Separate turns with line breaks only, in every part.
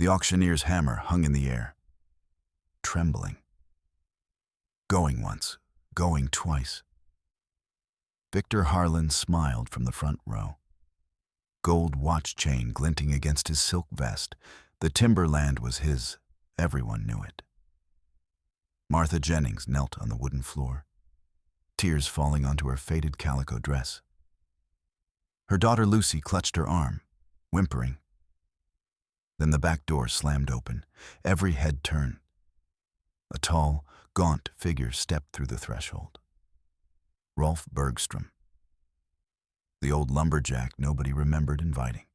The auctioneer's hammer hung in the air, trembling. Going once, going twice. Victor Harlan smiled from the front row. Gold watch chain glinting against his silk vest. The timberland was his. Everyone knew it. Martha Jennings knelt on the wooden floor, tears falling onto her faded calico dress. Her daughter Lucy clutched her arm, whimpering. Then the back door slammed open. Every head turned. A tall, gaunt figure stepped through the threshold. Rolf Bergstrom, the old lumberjack nobody remembered inviting.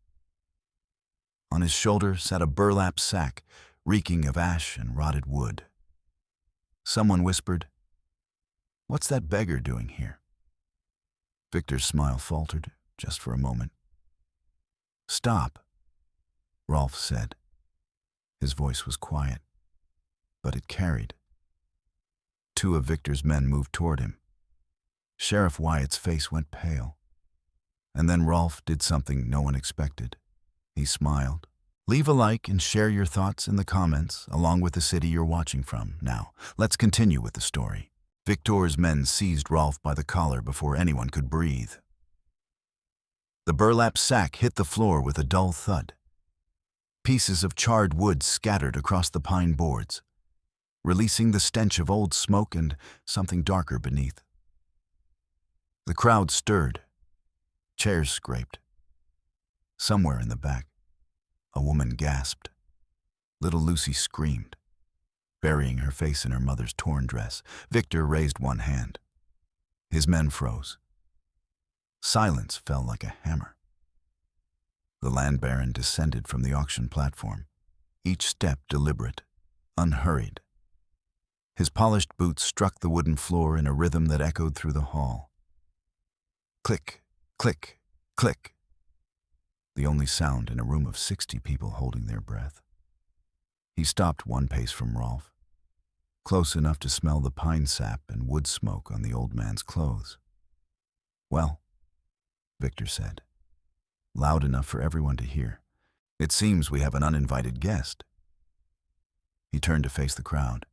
On his shoulder sat a burlap sack, reeking of ash and rotted wood. Someone whispered, "What's that beggar doing here?" Victor's smile faltered, just for a moment. "Stop," Rolf said. His voice was quiet, but it carried. Two of Victor's men moved toward him. Sheriff Wyatt's face went pale. And then Rolf did something no one expected. He smiled. Leave a like and share your thoughts in the comments, along with the city you're watching from. Now, let's continue with the story. Victor's men seized Rolf by the collar before anyone could breathe. The burlap sack hit the floor with a dull thud. Pieces of charred wood scattered across the pine boards, releasing the stench of old smoke and something darker beneath. The crowd stirred. Chairs scraped. Somewhere in the back, a woman gasped. Little Lucy screamed, burying her face in her mother's torn dress. Victor raised one hand. His men froze. Silence fell like a hammer. The land baron descended from the auction platform, each step deliberate, unhurried. His polished boots struck the wooden floor in a rhythm that echoed through the hall. Click, click, click. The only sound in a room of 60 people holding their breath. He stopped one pace from Rolf, close enough to smell the pine sap and wood smoke on the old man's clothes. "Well," Victor said, loud enough for everyone to hear, "it seems we have an uninvited guest." He turned to face the crowd,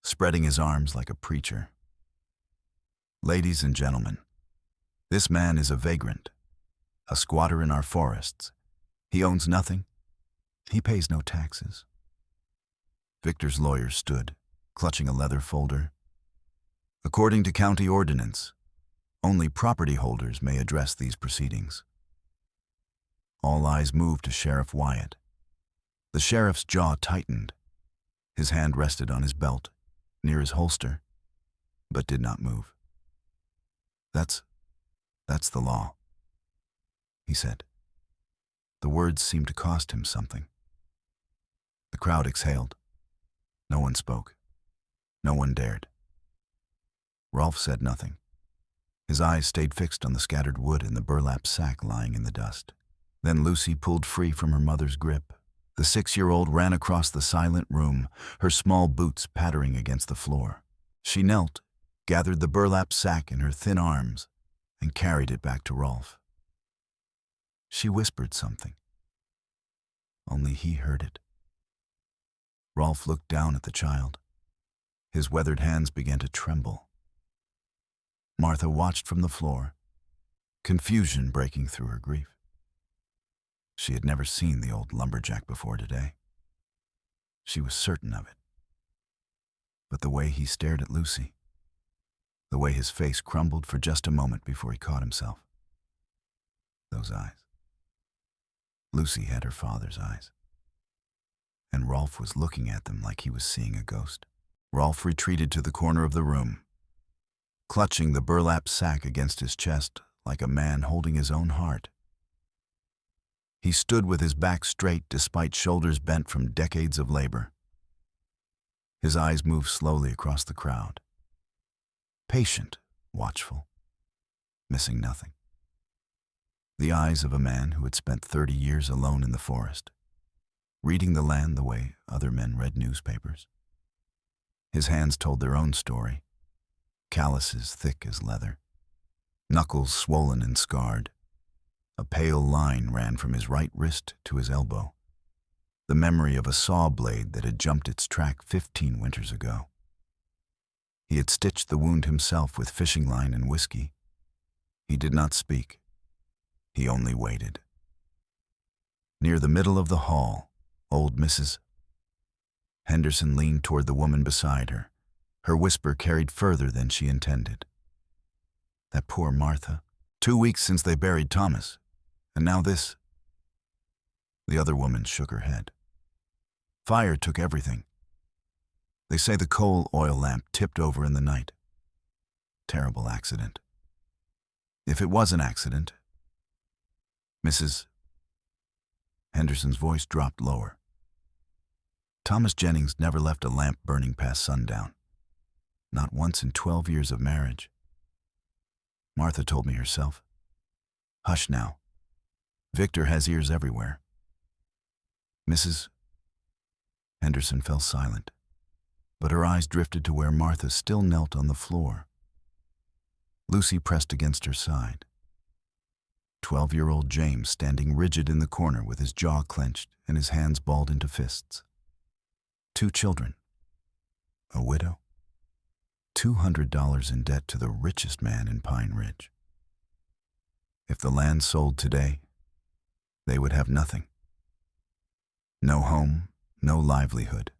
spreading his arms like a preacher. "Ladies and gentlemen, this man is a vagrant, a squatter in our forests. He owns nothing. He pays no taxes." Victor's lawyer stood, clutching a leather folder. "According to county ordinance, only property holders may address these proceedings." All eyes moved to Sheriff Wyatt. The sheriff's jaw tightened. His hand rested on his belt, near his holster, but did not move. That's the law," he said. The words seemed to cost him something. The crowd exhaled. No one spoke. No one dared. Rolf said nothing. His eyes stayed fixed on the scattered wood and the burlap sack lying in the dust. Then Lucy pulled free from her mother's grip. The 6-year-old ran across the silent room, her small boots pattering against the floor. She knelt, gathered the burlap sack in her thin arms, and carried it back to Rolf. She whispered something. Only he heard it. Rolf looked down at the child. His weathered hands began to tremble. Martha watched from the floor, confusion breaking through her grief. She had never seen the old lumberjack before today. She was certain of it. But the way he stared at Lucy, the way his face crumbled for just a moment before he caught himself. Those eyes. Lucy had her father's eyes. And Rolf was looking at them like he was seeing a ghost. Rolf retreated to the corner of the room, clutching the burlap sack against his chest like a man holding his own heart. He stood with his back straight despite shoulders bent from decades of labor. His eyes moved slowly across the crowd. Patient, watchful, missing nothing. The eyes of a man who had spent 30 years alone in the forest, reading the land the way other men read newspapers. His hands told their own story, calluses thick as leather, knuckles swollen and scarred. A pale line ran from his right wrist to his elbow. the memory of a saw blade that had jumped its track 15 winters ago. He had stitched the wound himself with fishing line and whiskey. He did not speak. He only waited. Near the middle of the hall, old Mrs. Henderson leaned toward the woman beside her. Her whisper carried further than she intended. That poor Martha. 2 weeks since they buried Thomas, and now this. The other woman shook her head. Fire took everything. They say the coal oil lamp tipped over in the night. Terrible accident. If it was an accident. Mrs. Henderson's voice dropped lower. Thomas Jennings never left a lamp burning past sundown. Not once in 12 years of marriage. Martha told me herself. Hush now. Victor has ears everywhere. Mrs. Henderson fell silent, but her eyes drifted to where Martha still knelt on the floor. Lucy pressed against her side. 12-year-old James standing rigid in the corner with his jaw clenched and his hands balled into fists. 2 children. A widow. $200 in debt to the richest man in Pine Ridge. If the land sold today, they would have nothing. No home, no livelihood.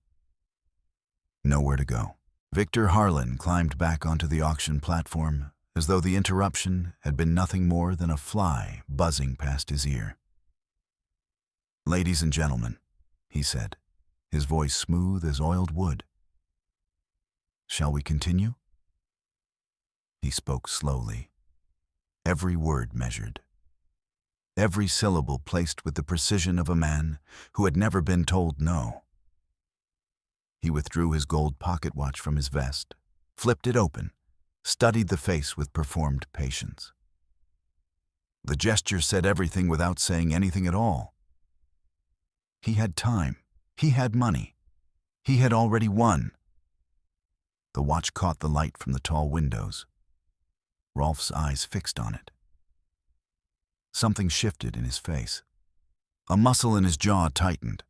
Nowhere to go. Victor Harlan climbed back onto the auction platform as though the interruption had been nothing more than a fly buzzing past his ear. Ladies and gentlemen, he said, his voice smooth as oiled wood. Shall we continue? He spoke slowly, every word measured, every syllable placed with the precision of a man who had never been told no. He withdrew his gold pocket watch from his vest, flipped it open, studied the face with performed patience. The gesture said everything without saying anything at all. He had time. He had money. He had already won. The watch caught the light from the tall windows. Rolf's eyes fixed on it. Something shifted in his face. A muscle in his jaw tightened.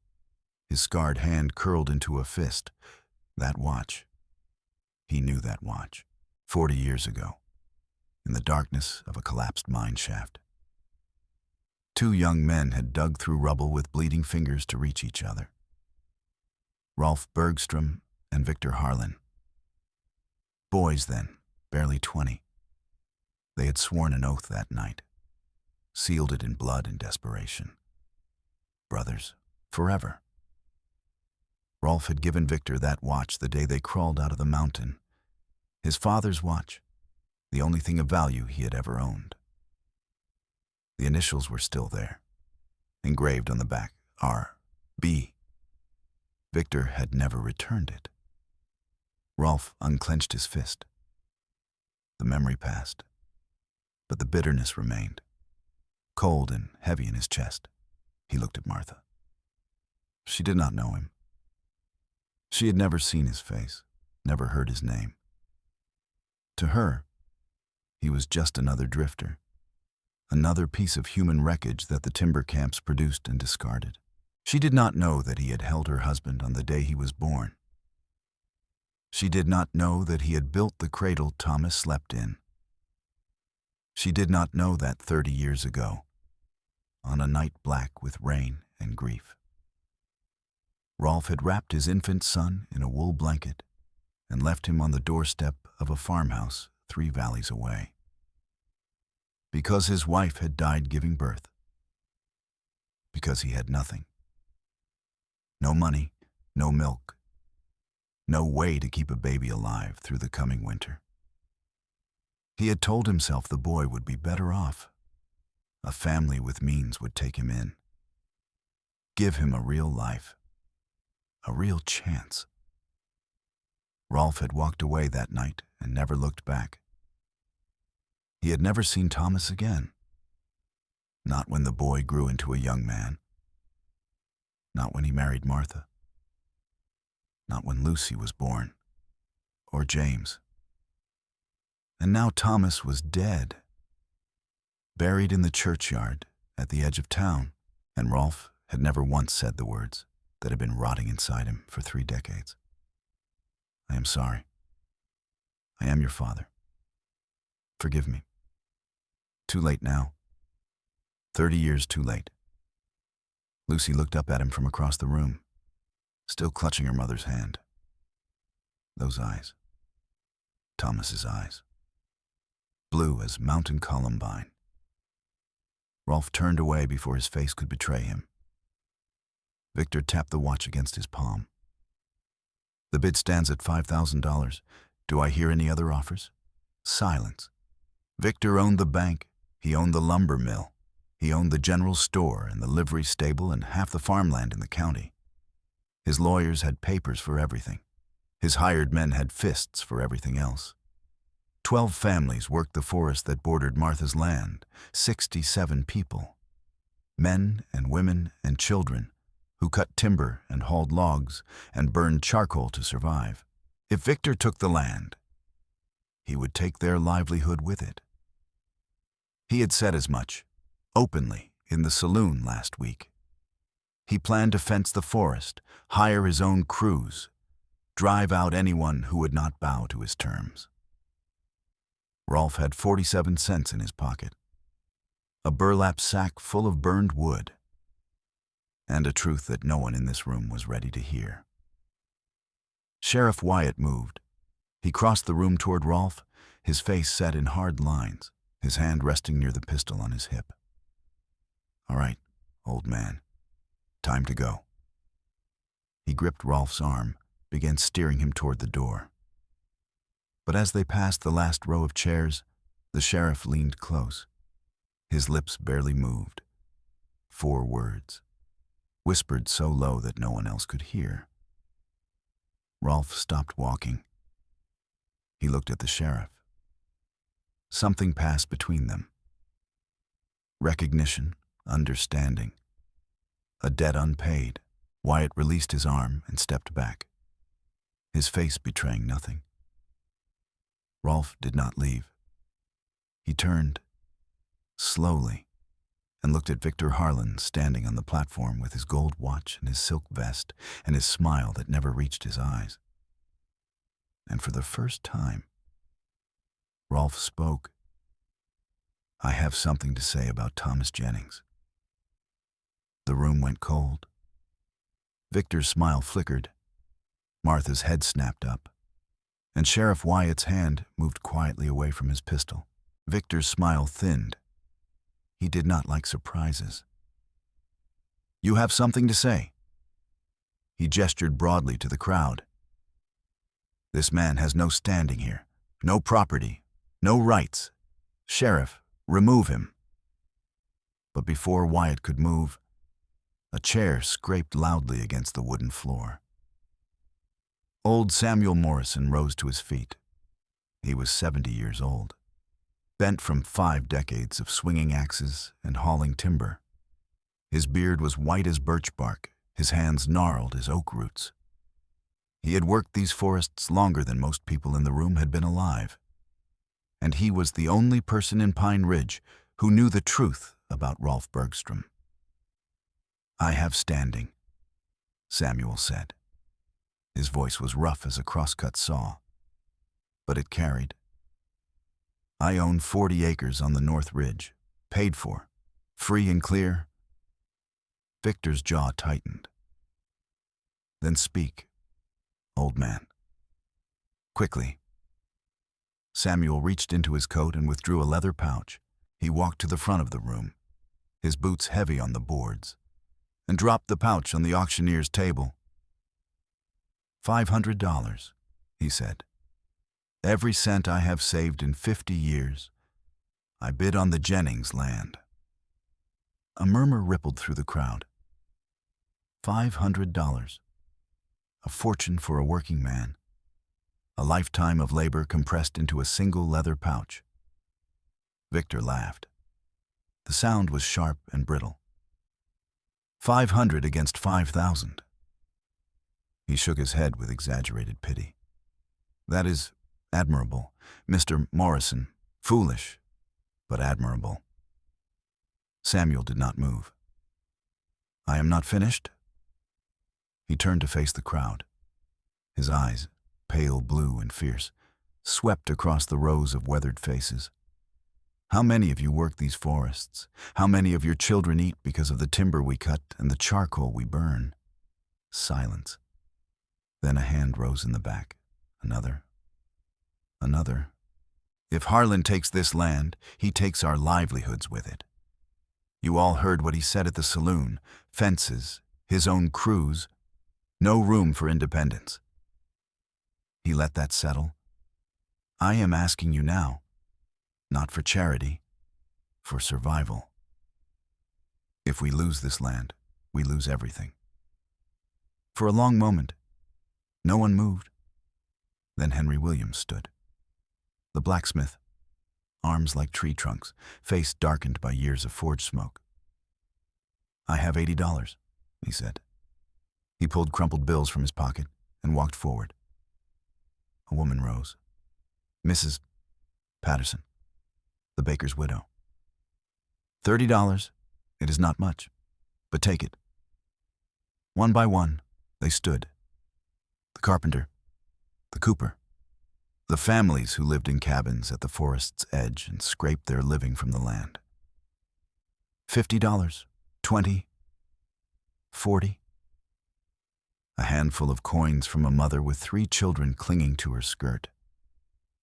His scarred hand curled into a fist. That watch. He knew that watch. 40 years ago, in the darkness of a collapsed mine shaft. 2 young men had dug through rubble with bleeding fingers to reach each other. Rolf Bergstrom and Victor Harlan. Boys then, barely 20. They had sworn an oath that night, sealed it in blood and desperation. Brothers, forever. Rolf had given Victor that watch the day they crawled out of the mountain. His father's watch, the only thing of value he had ever owned. The initials were still there, engraved on the back, R.B. Victor had never returned it. Rolf unclenched his fist. The memory passed, but the bitterness remained, cold and heavy in his chest. He looked at Martha. She did not know him. She had never seen his face, never heard his name. To her, he was just another drifter, another piece of human wreckage that the timber camps produced and discarded. She did not know that he had held her husband on the day he was born. She did not know that he had built the cradle Thomas slept in. She did not know that 30 years ago, on a night black with rain and grief, Rolf had wrapped his infant son in a wool blanket and left him on the doorstep of a farmhouse 3 valleys away. Because his wife had died giving birth. Because he had nothing. No money, no milk, no way to keep a baby alive through the coming winter. He had told himself the boy would be better off. A family with means would take him in. Give him a real life. A real chance. Rolf had walked away that night and never looked back. He had never seen Thomas again. Not when the boy grew into a young man. Not when he married Martha. Not when Lucy was born. Or James. And now Thomas was dead. Buried in the churchyard at the edge of town, and Rolf had never once said the words. that had been rotting inside him for 3 decades. I am sorry. I am your father. Forgive me. Too late now. 30 years too late. Lucy looked up at him from across the room, still clutching her mother's hand. Those eyes. Thomas's eyes. Blue as mountain columbine. Rolf turned away before his face could betray him. Victor tapped the watch against his palm. The bid stands at $5,000. Do I hear any other offers? Silence. Victor owned the bank. He owned the lumber mill. He owned the general store and the livery stable and half the farmland in the county. His lawyers had papers for everything. His hired men had fists for everything else. 12 families worked the forest that bordered Martha's land, 67 people. Men and women and children who cut timber and hauled logs and burned charcoal to survive. If Victor took the land, he would take their livelihood with it. He had said as much, openly, in the saloon last week. He planned to fence the forest, hire his own crews, drive out anyone who would not bow to his terms. Rolf had 47 cents in his pocket, a burlap sack full of burned wood, and a truth that no one in this room was ready to hear. Sheriff Wyatt moved. He crossed the room toward Rolf, his face set in hard lines, his hand resting near the pistol on his hip. All right, old man. Time to go. He gripped Rolf's arm, began steering him toward the door. But as they passed the last row of chairs, the sheriff leaned close. His lips barely moved. 4 words, whispered so low that no one else could hear. Rolf stopped walking. He looked at the sheriff. Something passed between them. Recognition, understanding. A debt unpaid. Wyatt released his arm and stepped back, his face betraying nothing. Rolf did not leave. He turned, slowly, and looked at Victor Harlan standing on the platform with his gold watch and his silk vest and his smile that never reached his eyes. And for the first time, Rolf spoke. I have something to say about Thomas Jennings. The room went cold. Victor's smile flickered. Martha's head snapped up, and Sheriff Wyatt's hand moved quietly away from his pistol. Victor's smile thinned. He did not like surprises. You have something to say. He gestured broadly to the crowd. This man has no standing here, no property, no rights. Sheriff, remove him. But before Wyatt could move, a chair scraped loudly against the wooden floor. Old Samuel Morrison rose to his feet. He was 70 years old, bent from 5 decades of swinging axes and hauling timber. His beard was white as birch bark, his hands gnarled as oak roots. He had worked these forests longer than most people in the room had been alive, and he was the only person in Pine Ridge who knew the truth about Rolf Bergstrom. I have standing, Samuel said. His voice was rough as a crosscut saw, but it carried. I own 40 acres on the North Ridge, paid for, free and clear. Victor's jaw tightened. Then speak, old man. Quickly. Samuel reached into his coat and withdrew a leather pouch. He walked to the front of the room, his boots heavy on the boards, and dropped the pouch on the auctioneer's table. $500, he said. Every cent I have saved in 50 years. I bid on the Jennings land. A murmur rippled through the crowd. $500. A fortune for a working man. A lifetime of labor compressed into a single leather pouch. Victor laughed. The sound was sharp and brittle. 500 against 5,000. He shook his head with exaggerated pity. That is admirable, Mr. Morrison. Foolish, but admirable. Samuel did not move. I am not finished. He turned to face the crowd. His eyes, pale blue and fierce, swept across the rows of weathered faces. How many of you work these forests? How many of your children eat because of the timber we cut and the charcoal we burn? Silence. Then a hand rose in the back. Another. Another. If Harlan takes this land, he takes our livelihoods with it. You all heard what he said at the saloon. Fences, his own crews, no room for independence. He let that settle. I am asking you now, not for charity, for survival. If we lose this land, we lose everything. For a long moment, no one moved. Then Henry Williams stood. The blacksmith, arms like tree trunks, face darkened by years of forge smoke. I have $80, he said. He pulled crumpled bills from his pocket and walked forward. A woman rose. Mrs. Patterson, the baker's widow. $30. It is not much, but take it. One by one, they stood. The carpenter, the cooper, the families who lived in cabins at the forest's edge and scraped their living from the land. $50, $20, $40. A handful of coins from a mother with 3 children clinging to her skirt.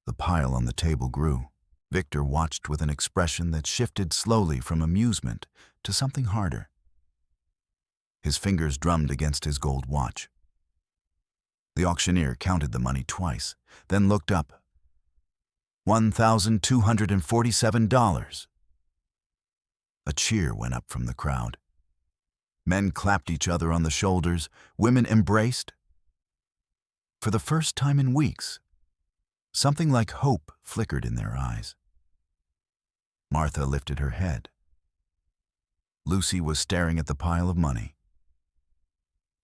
The pile on the table grew. Victor watched with an expression that shifted slowly from amusement to something harder. His fingers drummed against his gold watch. The auctioneer counted the money twice, then looked up. $1,247. A cheer went up from the crowd. Men clapped each other on the shoulders, women embraced. For the first time in weeks, something like hope flickered in their eyes. Martha lifted her head. Lucy was staring at the pile of money,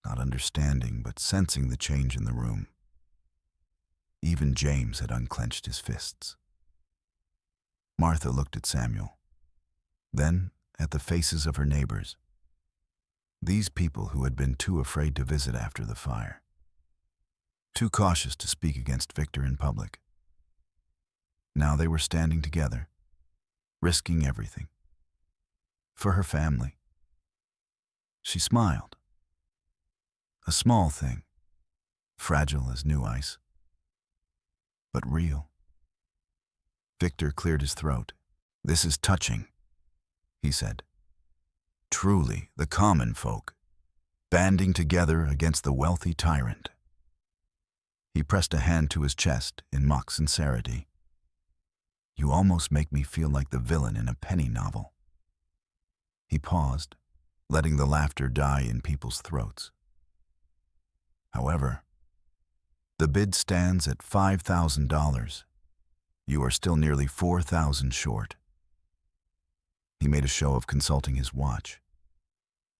not understanding but sensing the change in the room. Even James had unclenched his fists. Martha looked at Samuel, then at the faces of her neighbors. These people who had been too afraid to visit after the fire, too cautious to speak against Victor in public. Now they were standing together, risking everything. For her family. She smiled. A small thing, fragile as new ice, but real. Victor cleared his throat. This is touching, he said. Truly, the common folk, banding together against the wealthy tyrant. He pressed a hand to his chest in mock sincerity. You almost make me feel like the villain in a penny novel. He paused, letting the laughter die in people's throats. However, the bid stands at $5,000. You are still nearly $4,000 short. He made a show of consulting his watch.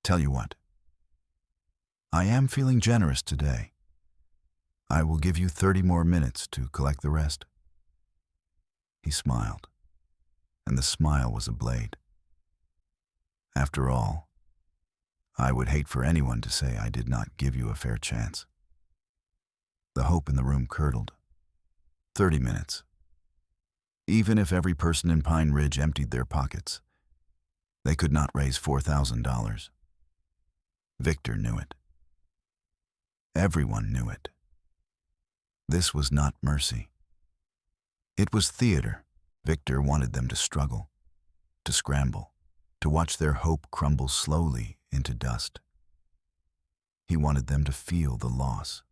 Tell you what, I am feeling generous today. I will give you 30 more minutes to collect the rest. He smiled, and the smile was a blade. After all, I would hate for anyone to say I did not give you a fair chance. The hope in the room curdled. 30 minutes. Even if every person in Pine Ridge emptied their pockets, they could not raise $4,000. Victor knew it. Everyone knew it. This was not mercy. It was theater. Victor wanted them to struggle, to scramble, to watch their hope crumble slowly into dust. He wanted them to feel the loss.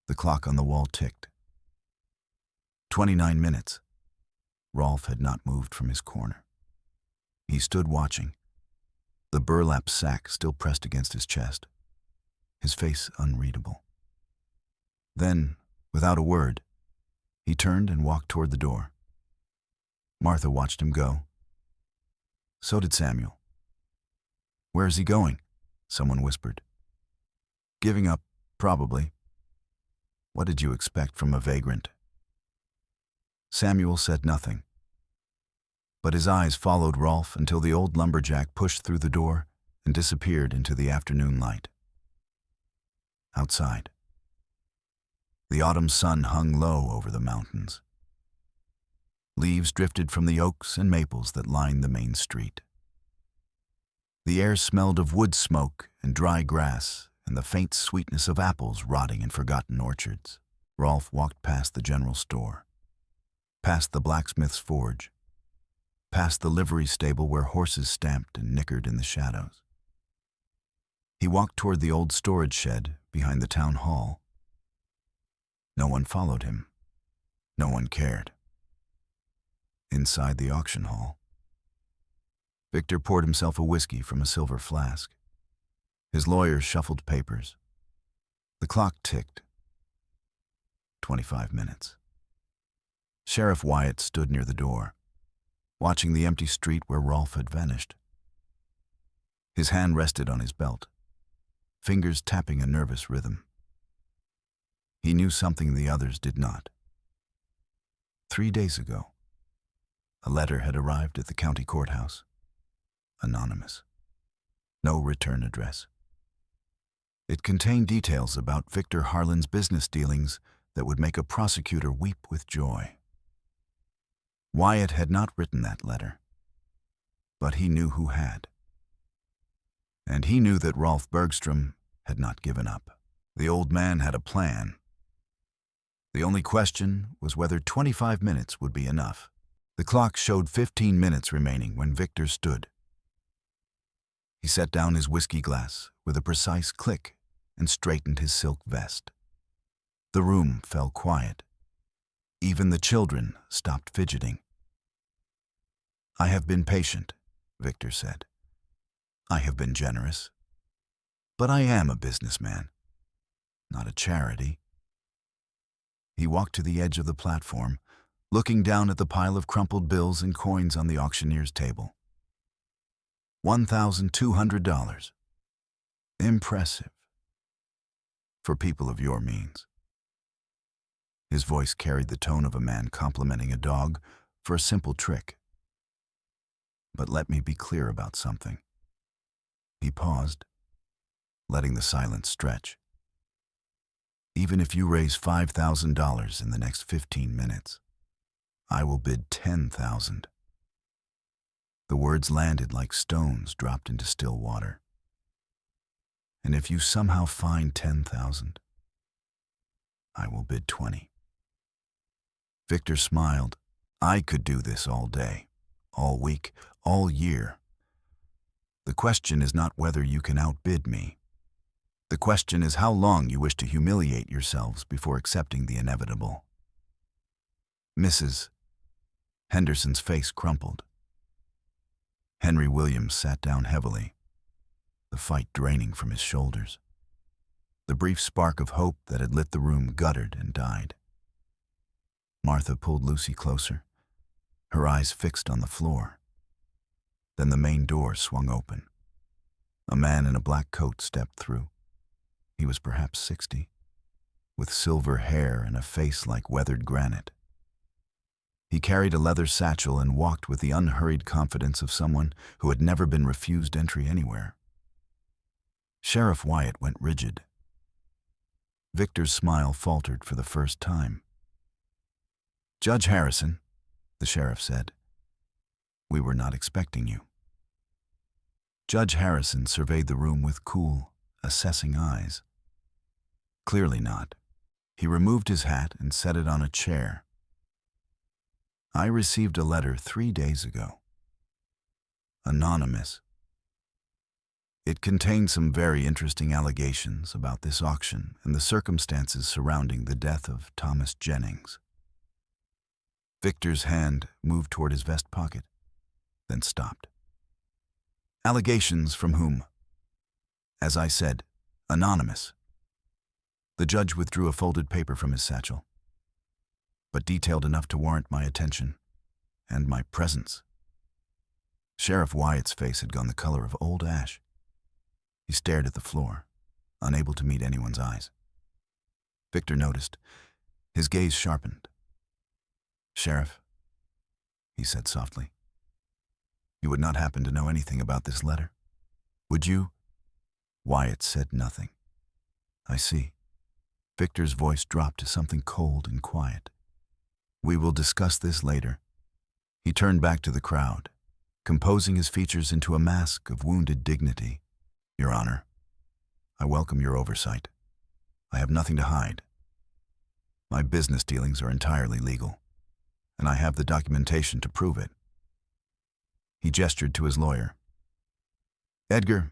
The clock on the wall ticked. 29 minutes. Rolf had not moved from his corner. He stood watching, the burlap sack still pressed against his chest, his face unreadable. Then, without a word, he turned and walked toward the door. Martha watched him go. So did Samuel. Where is he going? Someone whispered. Giving up, probably. What did you expect from a vagrant? Samuel said nothing, but his eyes followed Rolf until the old lumberjack pushed through the door and disappeared into the afternoon light. Outside, the autumn sun hung low over the mountains. Leaves drifted from the oaks and maples that lined the main street. The air smelled of wood smoke and dry grass and the faint sweetness of apples rotting in forgotten orchards. Rolf walked past the general store, past the blacksmith's forge, past the livery stable where horses stamped and nickered in the shadows. He walked toward the old storage shed behind the town hall. No one followed him. No one cared. Inside the auction hall, Victor poured himself a whiskey from a silver flask. His lawyer shuffled papers. The clock ticked. 25 minutes. Sheriff Wyatt stood near the door, watching the empty street where Rolf had vanished. His hand rested on his belt, fingers tapping a nervous rhythm. He knew something the others did not. 3 days ago, a letter had arrived at the county courthouse. Anonymous. No return address. It contained details about Victor Harlan's business dealings that would make a prosecutor weep with joy. Wyatt had not written that letter, but he knew who had. And he knew that Rolf Bergstrom had not given up. The old man had a plan. The only question was whether 25 minutes would be enough. The clock showed 15 minutes remaining when Victor stood. He set down his whiskey glass with a precise click and straightened his silk vest. The room fell quiet. Even the children stopped fidgeting. "I have been patient," Victor said. "I have been generous. But I am a businessman, not a charity." He walked to the edge of the platform, looking down at the pile of crumpled bills and coins on the auctioneer's table. $1,200. Impressive. For people of your means. His voice carried the tone of a man complimenting a dog for a simple trick. But let me be clear about something. He paused, letting the silence stretch. Even if you raise $5,000 in the next 15 minutes, I will bid $10,000. The words landed like stones dropped into still water. And if you somehow find 10,000, I will bid 20. Victor smiled. I could do this all day, all week, all year. The question is not whether you can outbid me. The question is how long you wish to humiliate yourselves before accepting the inevitable. Mrs. Henderson's face crumpled. Henry Williams sat down heavily, the fight draining from his shoulders. The brief spark of hope that had lit the room guttered and died. Martha pulled Lucy closer, her eyes fixed on the floor. Then the main door swung open. A man in a black coat stepped through. He was perhaps 60, with silver hair and a face like weathered granite. He carried a leather satchel and walked with the unhurried confidence of someone who had never been refused entry anywhere. Sheriff Wyatt went rigid. Victor's smile faltered for the first time. "Judge Harrison," the sheriff said, "we were not expecting you." Judge Harrison surveyed the room with cool, assessing eyes. Clearly not. He removed his hat and set it on a chair. "I received a letter 3 days ago. Anonymous. It contained some very interesting allegations about this auction and the circumstances surrounding the death of Thomas Jennings." Victor's hand moved toward his vest pocket, then stopped. "Allegations from whom?" "As I said, anonymous." The judge withdrew a folded paper from his satchel, but detailed enough to warrant my attention and my presence. Sheriff Wyatt's face had gone the color of old ash. He stared at the floor, unable to meet anyone's eyes. Victor noticed. His gaze sharpened. "Sheriff," he said softly, "you would not happen to know anything about this letter, would you?" Wyatt said nothing. I see. Victor's voice dropped to something cold and quiet. We will discuss this later. He turned back to the crowd, composing his features into a mask of wounded dignity. Your Honor, I welcome your oversight. I have nothing to hide. My business dealings are entirely legal, and I have the documentation to prove it. He gestured to his lawyer. Edgar,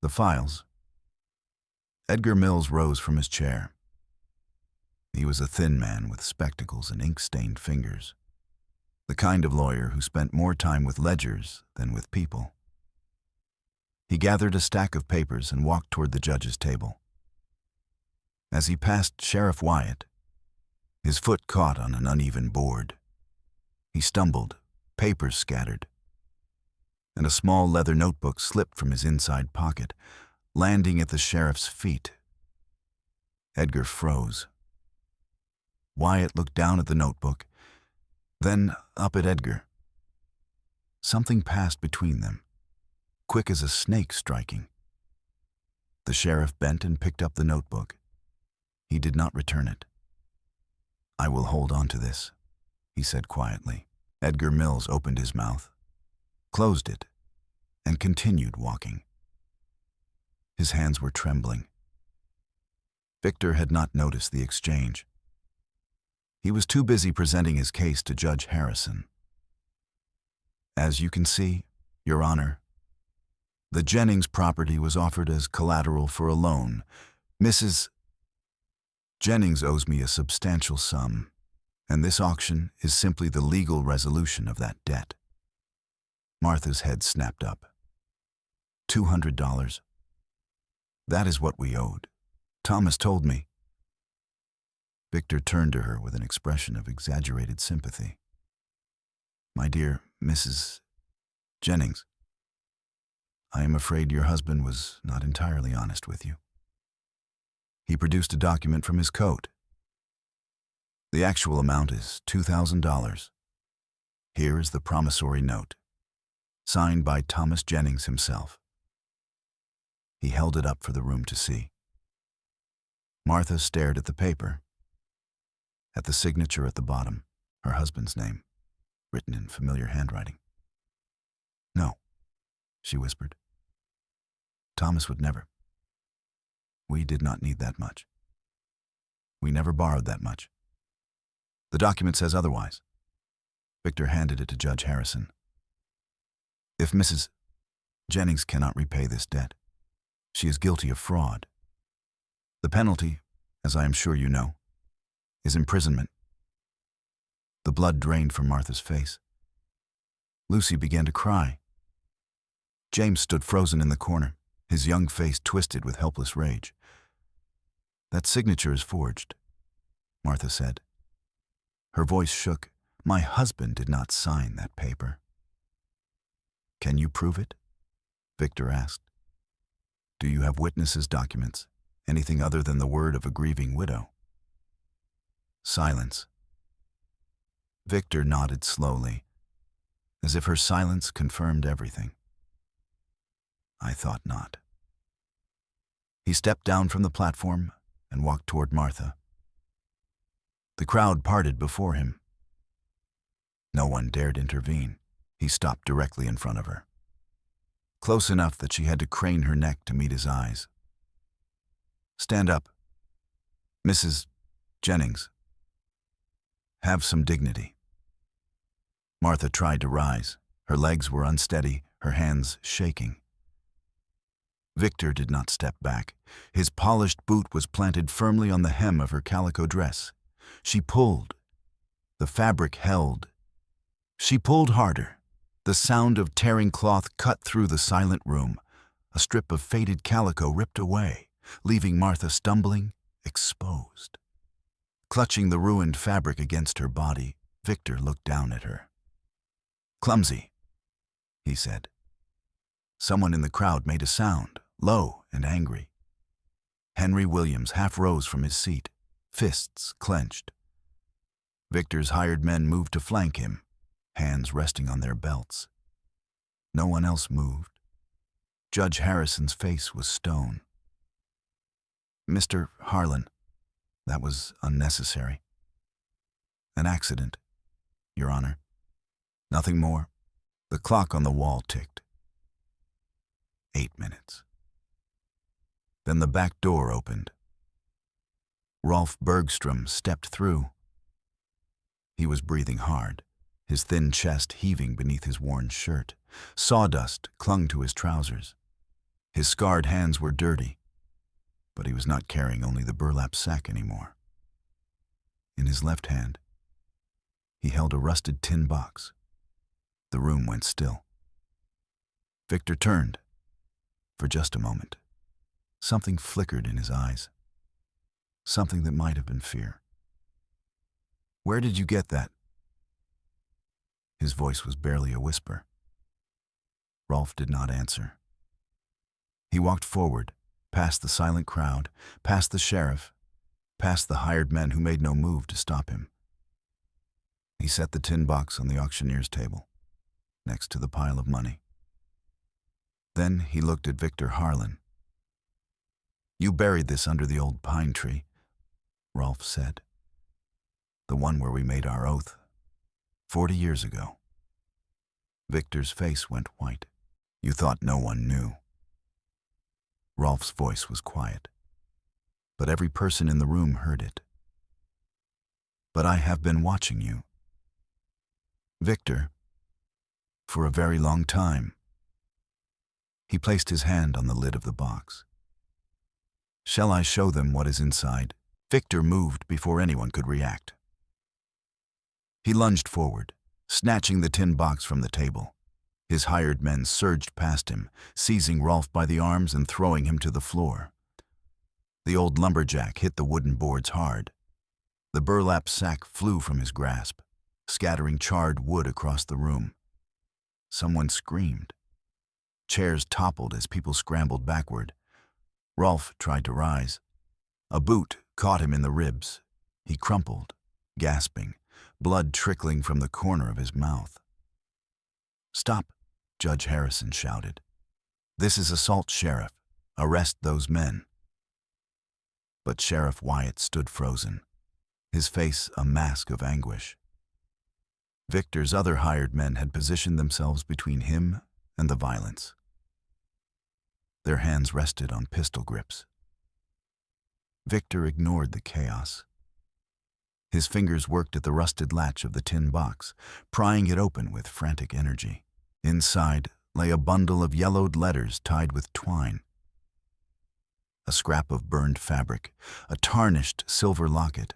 the files. Edgar Mills rose from his chair. He was a thin man with spectacles and ink-stained fingers, the kind of lawyer who spent more time with ledgers than with people. He gathered a stack of papers and walked toward the judge's table. As he passed Sheriff Wyatt, his foot caught on an uneven board. He stumbled, papers scattered, and a small leather notebook slipped from his inside pocket, landing at the sheriff's feet. Edgar froze. Wyatt looked down at the notebook, then up at Edgar. Something passed between them, quick as a snake striking. The sheriff bent and picked up the notebook. He did not return it. I will hold on to this, he said quietly. Edgar Mills opened his mouth, closed it, and continued walking. His hands were trembling. Victor had not noticed the exchange. He was too busy presenting his case to Judge Harrison. As you can see, Your Honor, the Jennings property was offered as collateral for a loan. Mrs. Jennings owes me a substantial sum, and this auction is simply the legal resolution of that debt. Martha's head snapped up. $200. That is what we owed. Thomas told me. Victor turned to her with an expression of exaggerated sympathy. My dear Mrs. Jennings, I am afraid your husband was not entirely honest with you. He produced a document from his coat. The actual amount is $2,000. Here is the promissory note, signed by Thomas Jennings himself. He held it up for the room to see. Martha stared at the paper. At the signature at the bottom, her husband's name, written in familiar handwriting. No, she whispered. Thomas would never. We did not need that much. We never borrowed that much. The document says otherwise. Victor handed it to Judge Harrison. If Mrs. Jennings cannot repay this debt, she is guilty of fraud. The penalty, as I am sure you know, is imprisonment. The blood drained from Martha's face. Lucy began to cry. James stood frozen in the corner, his young face twisted with helpless rage. That signature is forged, Martha said. Her voice shook. My husband did not sign that paper. Can you prove it? Victor asked. Do you have witnesses' documents, anything other than the word of a grieving widow? Silence. Victor nodded slowly, as if her silence confirmed everything. I thought not. He stepped down from the platform and walked toward Martha. The crowd parted before him. No one dared intervene. He stopped directly in front of her, close enough that she had to crane her neck to meet his eyes. Stand up, Mrs. Jennings. Have some dignity. Martha tried to rise. Her legs were unsteady, her hands shaking. Victor did not step back. His polished boot was planted firmly on the hem of her calico dress. She pulled. The fabric held. She pulled harder. The sound of tearing cloth cut through the silent room. A strip of faded calico ripped away, leaving Martha stumbling, exposed. Clutching the ruined fabric against her body, Victor looked down at her. Clumsy, he said. Someone in the crowd made a sound, low and angry. Henry Williams half rose from his seat, fists clenched. Victor's hired men moved to flank him, hands resting on their belts. No one else moved. Judge Harrison's face was stone. Mr. Harlan, that was unnecessary. An accident, Your Honor. Nothing more. The clock on the wall ticked. 8 minutes. Then the back door opened. Rolf Bergstrom stepped through. He was breathing hard, his thin chest heaving beneath his worn shirt. Sawdust clung to his trousers. His scarred hands were dirty, but he was not carrying only the burlap sack anymore. In his left hand, he held a rusted tin box. The room went still. Victor turned. For just a moment, something flickered in his eyes. Something that might have been fear. "Where did you get that?" His voice was barely a whisper. Rolf did not answer. He walked forward, past the silent crowd, past the sheriff, past the hired men who made no move to stop him. He set the tin box on the auctioneer's table, next to the pile of money. Then he looked at Victor Harlan. "You buried this under the old pine tree," Rolf said. "The one where we made our oath, 40 years ago." Victor's face went white. "You thought no one knew." Rolf's voice was quiet, but every person in the room heard it. "But I have been watching you, Victor, for a very long time." He placed his hand on the lid of the box. "Shall I show them what is inside?" Victor moved before anyone could react. He lunged forward, snatching the tin box from the table. His hired men surged past him, seizing Rolf by the arms and throwing him to the floor. The old lumberjack hit the wooden boards hard. The burlap sack flew from his grasp, scattering charred wood across the room. Someone screamed. Chairs toppled as people scrambled backward. Rolf tried to rise. A boot caught him in the ribs. He crumpled, gasping, blood trickling from the corner of his mouth. "Stop," Judge Harrison shouted. "This is assault, Sheriff. Arrest those men." But Sheriff Wyatt stood frozen, his face a mask of anguish. Victor's other hired men had positioned themselves between him and the violence. Their hands rested on pistol grips. Victor ignored the chaos. His fingers worked at the rusted latch of the tin box, prying it open with frantic energy. Inside lay a bundle of yellowed letters tied with twine. A scrap of burned fabric, a tarnished silver locket,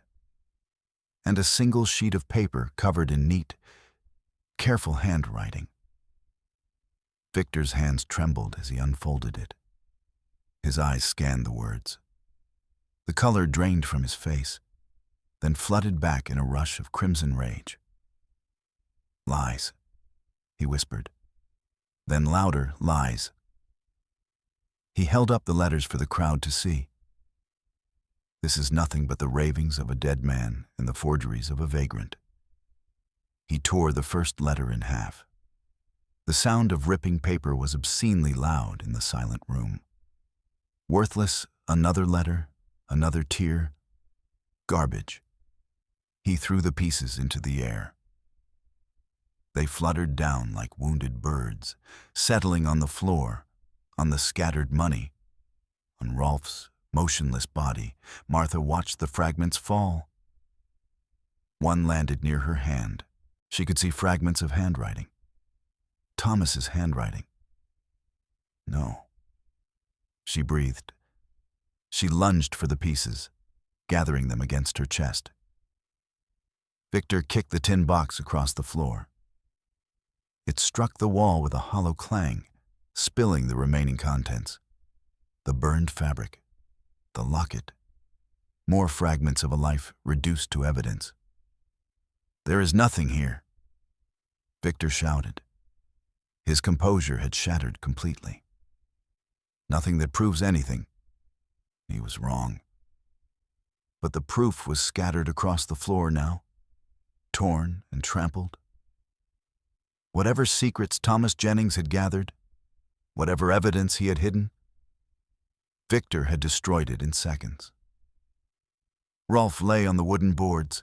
and a single sheet of paper covered in neat, careful handwriting. Victor's hands trembled as he unfolded it. His eyes scanned the words. The color drained from his face, then flooded back in a rush of crimson rage. "Lies," he whispered. Then louder, "Lies." He held up the letters for the crowd to see. This is nothing but the ravings of a dead man and the forgeries of a vagrant. He tore the first letter in half. The sound of ripping paper was obscenely loud in the silent room. Worthless, another letter, another tear. Garbage. He threw the pieces into the air. They fluttered down like wounded birds, settling on the floor, on the scattered money. On Rolf's motionless body, Martha watched the fragments fall. One landed near her hand. She could see fragments of handwriting. Thomas's handwriting. No. She breathed. She lunged for the pieces, gathering them against her chest. Victor kicked the tin box across the floor. It struck the wall with a hollow clang, spilling the remaining contents. The burned fabric, the locket, more fragments of a life reduced to evidence. "There is nothing here," Victor shouted. His composure had shattered completely. "Nothing that proves anything." He was wrong. But the proof was scattered across the floor now, torn and trampled. Whatever secrets Thomas Jennings had gathered, whatever evidence he had hidden, Victor had destroyed it in seconds. Rolf lay on the wooden boards,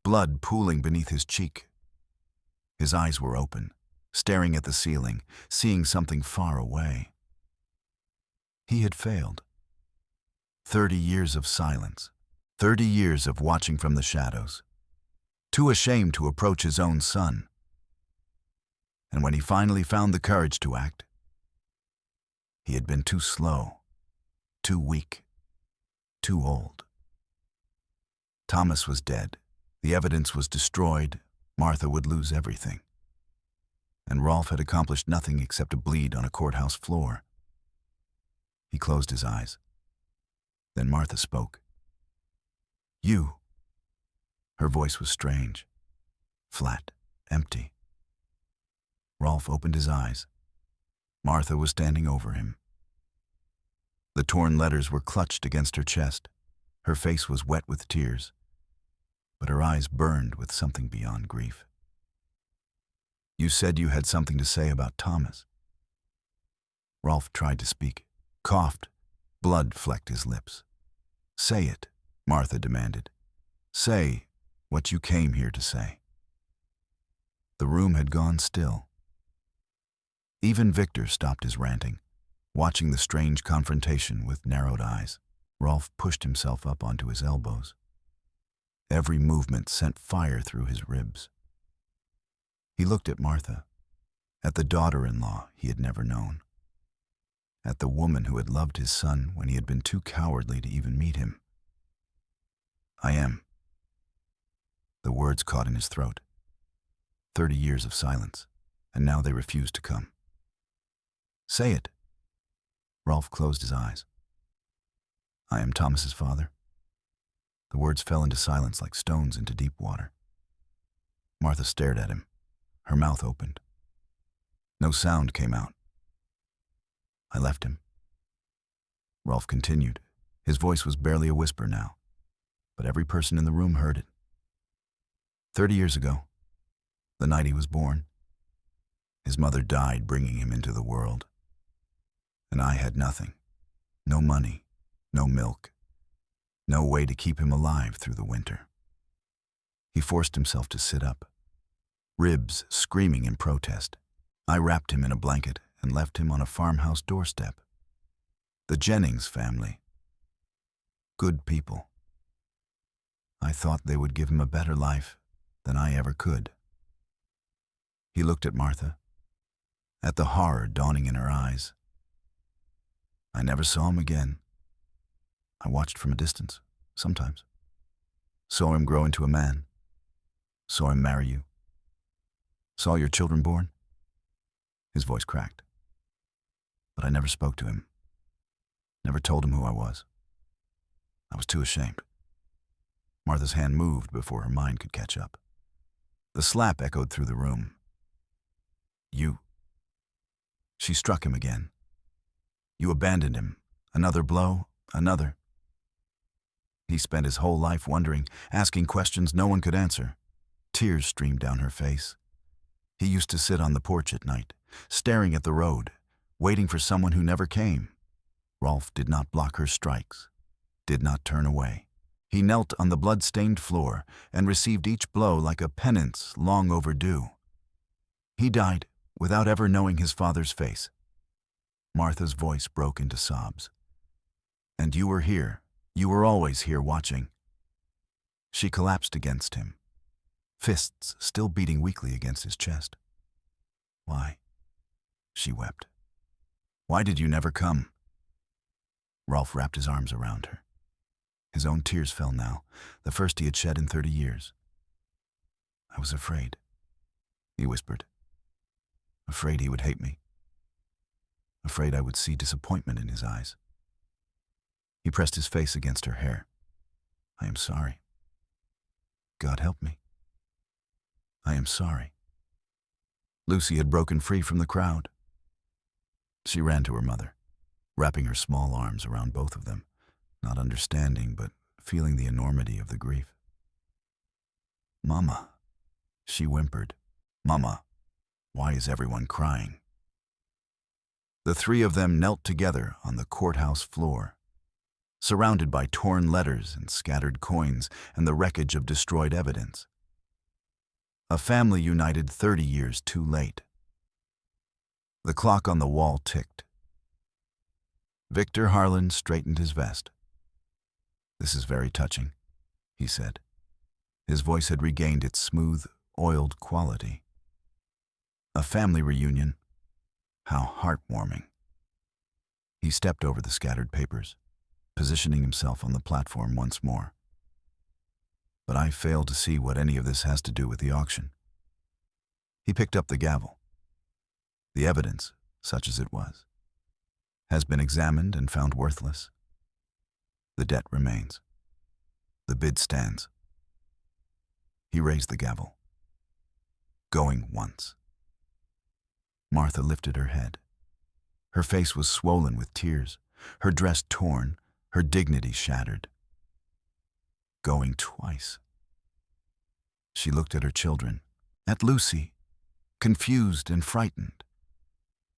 blood pooling beneath his cheek. His eyes were open, staring at the ceiling, seeing something far away. He had failed. 30 years of silence, 30 years of watching from the shadows, too ashamed to approach his own son. And when he finally found the courage to act, he had been too slow, too weak, too old. Thomas was dead. The evidence was destroyed. Martha would lose everything. And Rolf had accomplished nothing except to bleed on a courthouse floor. He closed his eyes. Then Martha spoke. "You." Her voice was strange, flat, empty. Rolf opened his eyes. Martha was standing over him. The torn letters were clutched against her chest. Her face was wet with tears, but her eyes burned with something beyond grief. "You said you had something to say about Thomas." Rolf tried to speak, coughed. Blood flecked his lips. "Say it," Martha demanded. "Say what you came here to say." The room had gone still. Even Victor stopped his ranting, watching the strange confrontation with narrowed eyes. Rolf pushed himself up onto his elbows. Every movement sent fire through his ribs. He looked at Martha, at the daughter-in-law he had never known, at the woman who had loved his son when he had been too cowardly to even meet him. "I am." The words caught in his throat. 30 years of silence, and now they refused to come. "Say it." Rolf closed his eyes. "I am Thomas's father." The words fell into silence like stones into deep water. Martha stared at him. Her mouth opened. No sound came out. "I left him." Rolf continued. His voice was barely a whisper now, but every person in the room heard it. 30 years ago, the night he was born, his mother died bringing him into the world. And I had nothing. No money, no milk, no way to keep him alive through the winter. He forced himself to sit up, ribs screaming in protest. I wrapped him in a blanket and left him on a farmhouse doorstep. The Jennings family. Good people. I thought they would give him a better life than I ever could. He looked at Martha, at the horror dawning in her eyes. I never saw him again. I watched from a distance, sometimes. Saw him grow into a man. Saw him marry you. Saw your children born. His voice cracked. But I never spoke to him. Never told him who I was. I was too ashamed. Martha's hand moved before her mind could catch up. The slap echoed through the room. "You." She struck him again. "You abandoned him. Another blow, another." He spent his whole life wondering, asking questions no one could answer. Tears streamed down her face. He used to sit on the porch at night, staring at the road, waiting for someone who never came. Rolf did not block her strikes, did not turn away. He knelt on the blood-stained floor and received each blow like a penance long overdue. He died without ever knowing his father's face. Martha's voice broke into sobs. "And you were here. You were always here watching." She collapsed against him, fists still beating weakly against his chest. "Why?" she wept. "Why did you never come?" Rolf wrapped his arms around her. His own tears fell now, the first he had shed in 30 years. "I was afraid," he whispered. "Afraid he would hate me. Afraid I would see disappointment in his eyes." He pressed his face against her hair. "I am sorry. God help me. I am sorry." Lucy had broken free from the crowd. She ran to her mother, wrapping her small arms around both of them, not understanding but feeling the enormity of the grief. "Mama," she whimpered. "Mama, why is everyone crying?" The three of them knelt together on the courthouse floor, surrounded by torn letters and scattered coins and the wreckage of destroyed evidence. A family united 30 years too late. The clock on the wall ticked. Victor Harlan straightened his vest. "This is very touching," he said. His voice had regained its smooth, oiled quality. A family reunion. How heartwarming. He stepped over the scattered papers, positioning himself on the platform once more. But I fail to see what any of this has to do with the auction. He picked up the gavel. The evidence, such as it was, has been examined and found worthless. The debt remains. The bid stands. He raised the gavel. Going once. Martha lifted her head. Her face was swollen with tears, her dress torn, her dignity shattered. Going twice. She looked at her children, at Lucy, confused and frightened,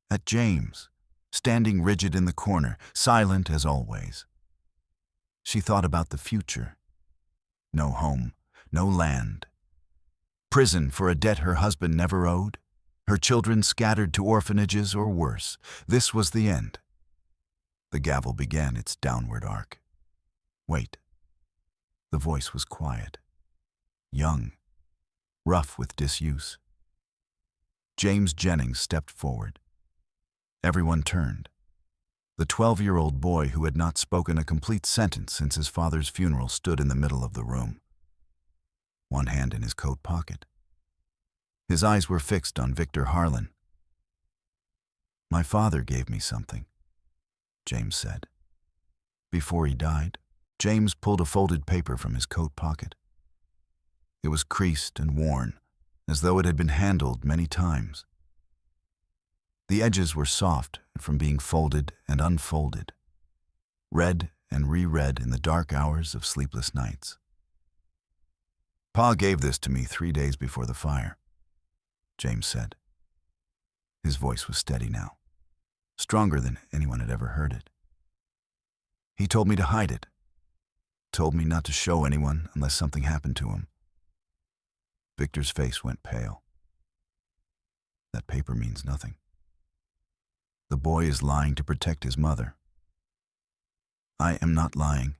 at James, standing rigid in the corner, silent as always. She thought about the future. No home, no land. Prison for a debt her husband never owed. Her children scattered to orphanages or worse. This was the end. The gavel began its downward arc. Wait. The voice was quiet, young, rough with disuse. James Jennings stepped forward. Everyone turned. The 12-year-old boy who had not spoken a complete sentence since his father's funeral stood in the middle of the room, one hand in his coat pocket. His eyes were fixed on Victor Harlan. "My father gave me something," James said. "Before he died." James pulled a folded paper from his coat pocket. It was creased and worn, as though it had been handled many times. The edges were soft from being folded and unfolded, read and reread in the dark hours of sleepless nights. "Pa gave this to me 3 days before the fire," James said. His voice was steady now, stronger than anyone had ever heard it. "He told me to hide it, told me not to show anyone unless something happened to him." Victor's face went pale. "That paper means nothing. The boy is lying to protect his mother." "I am not lying."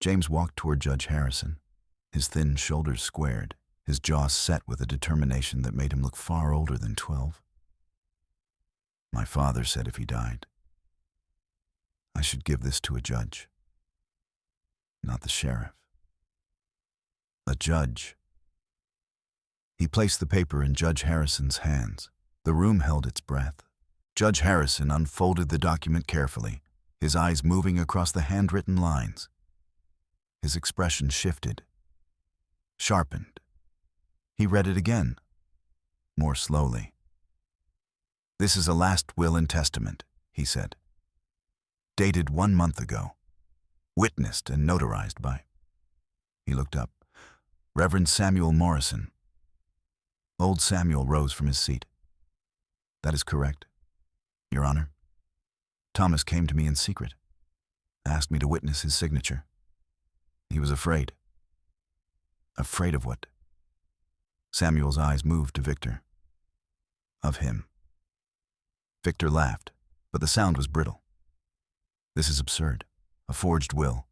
James walked toward Judge Harrison, his thin shoulders squared, his jaw set with a determination that made him look far older than 12. "My father said if he died, I should give this to a judge. Not the sheriff. A judge." He placed the paper in Judge Harrison's hands. The room held its breath. Judge Harrison unfolded the document carefully, his eyes moving across the handwritten lines. His expression shifted, sharpened. He read it again, more slowly. "This is a last will and testament," he said. "Dated 1 month ago. Witnessed and notarized by..." He looked up. "Reverend Samuel Morrison." Old Samuel rose from his seat. "That is correct, Your Honor. Thomas came to me in secret, asked me to witness his signature. He was afraid." "Afraid of what?" Samuel's eyes moved to Victor. "Of him." Victor laughed, but the sound was brittle. "This is absurd. A forged will,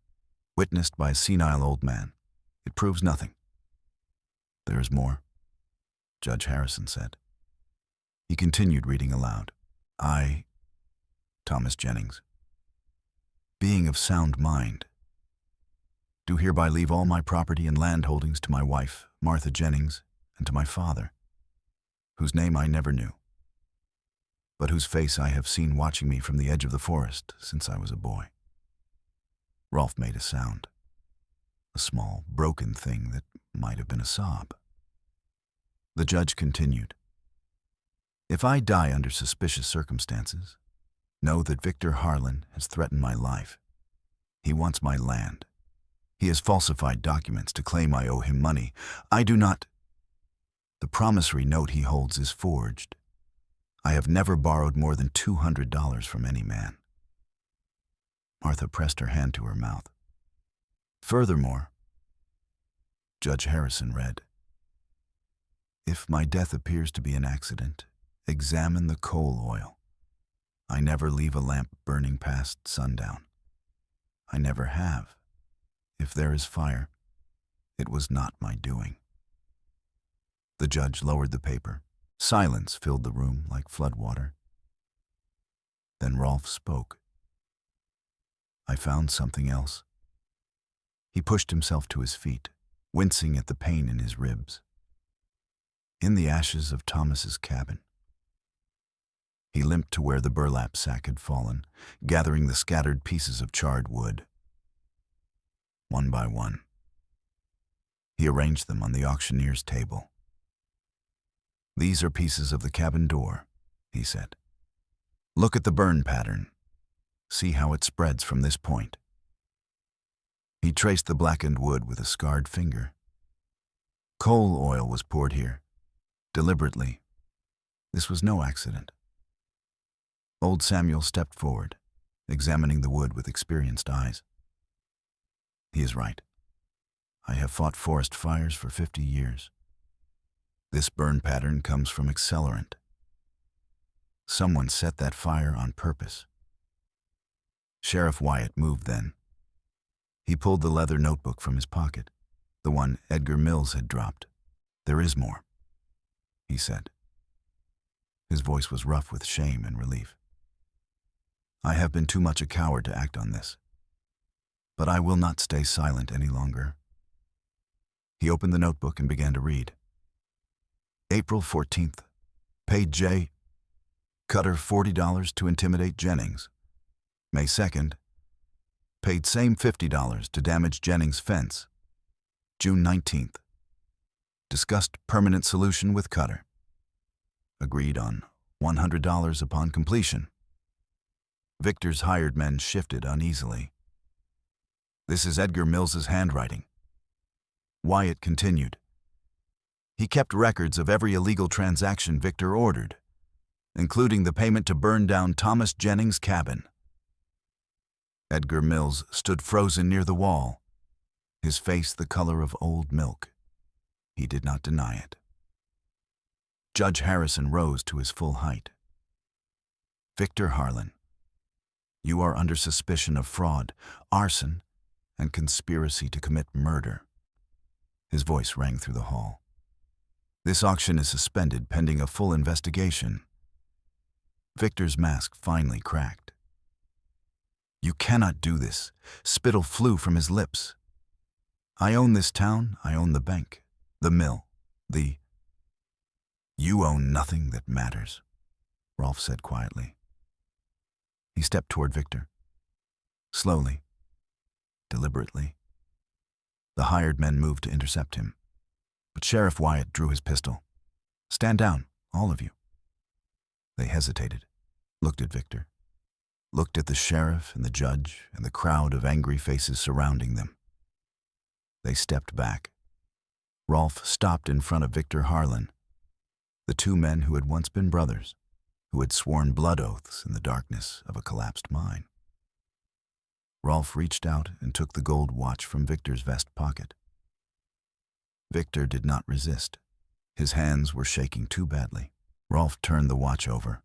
witnessed by a senile old man. It proves nothing." "There is more," Judge Harrison said. He continued reading aloud. "I, Thomas Jennings, being of sound mind, do hereby leave all my property and land holdings to my wife, Martha Jennings, and to my father, whose name I never knew, but whose face I have seen watching me from the edge of the forest since I was a boy." Rolf made a sound, a small, broken thing that might have been a sob. The judge continued. "If I die under suspicious circumstances, know that Victor Harlan has threatened my life. He wants my land. He has falsified documents to claim I owe him money. I do not. The promissory note he holds is forged. I have never borrowed more than $200 from any man. Martha pressed her hand to her mouth. Furthermore, Judge Harrison read, if my death appears to be an accident, examine the coal oil. I never leave a lamp burning past sundown. I never have. If there is fire, it was not my doing. The judge lowered the paper. Silence filled the room like floodwater. Then Rolfe spoke. I found something else. He pushed himself to his feet, wincing at the pain in his ribs. In the ashes of Thomas's cabin. He limped to where the burlap sack had fallen, gathering the scattered pieces of charred wood. One by one, he arranged them on the auctioneer's table. These are pieces of the cabin door, he said. Look at the burn pattern. See how it spreads from this point. He traced the blackened wood with a scarred finger. Coal oil was poured here, deliberately. This was no accident. Old Samuel stepped forward, examining the wood with experienced eyes. He is right. I have fought forest fires for 50 years. This burn pattern comes from accelerant. Someone set that fire on purpose. Sheriff Wyatt moved then. He pulled the leather notebook from his pocket, the one Edgar Mills had dropped. There is more, he said. His voice was rough with shame and relief. I have been too much a coward to act on this, but I will not stay silent any longer. He opened the notebook and began to read. April 14th, paid J. Cutter $40 to intimidate Jennings. May 2nd, paid same $50 to damage Jennings' fence. June 19th, discussed permanent solution with Cutter. Agreed on $100 upon completion. Victor's hired men shifted uneasily. This is Edgar Mills's handwriting. Wyatt continued. He kept records of every illegal transaction Victor ordered, including the payment to burn down Thomas Jennings' cabin. Edgar Mills stood frozen near the wall, his face the color of old milk. He did not deny it. Judge Harrison rose to his full height. Victor Harlan, you are under suspicion of fraud, arson, and conspiracy to commit murder. His voice rang through the hall. This auction is suspended pending a full investigation. Victor's mask finally cracked. You cannot do this. Spittle flew from his lips. I own this town, I own the bank, the mill, the... You own nothing that matters, Rolfe said quietly. He stepped toward Victor. Slowly, deliberately. The hired men moved to intercept him, but Sheriff Wyatt drew his pistol. Stand down, all of you. They hesitated, looked at Victor, looked at the sheriff and the judge and the crowd of angry faces surrounding them. They stepped back. Rolfe stopped in front of Victor Harlan, the two men who had once been brothers, who had sworn blood oaths in the darkness of a collapsed mine. Rolfe reached out and took the gold watch from Victor's vest pocket. Victor did not resist. His hands were shaking too badly. Rolfe turned the watch over,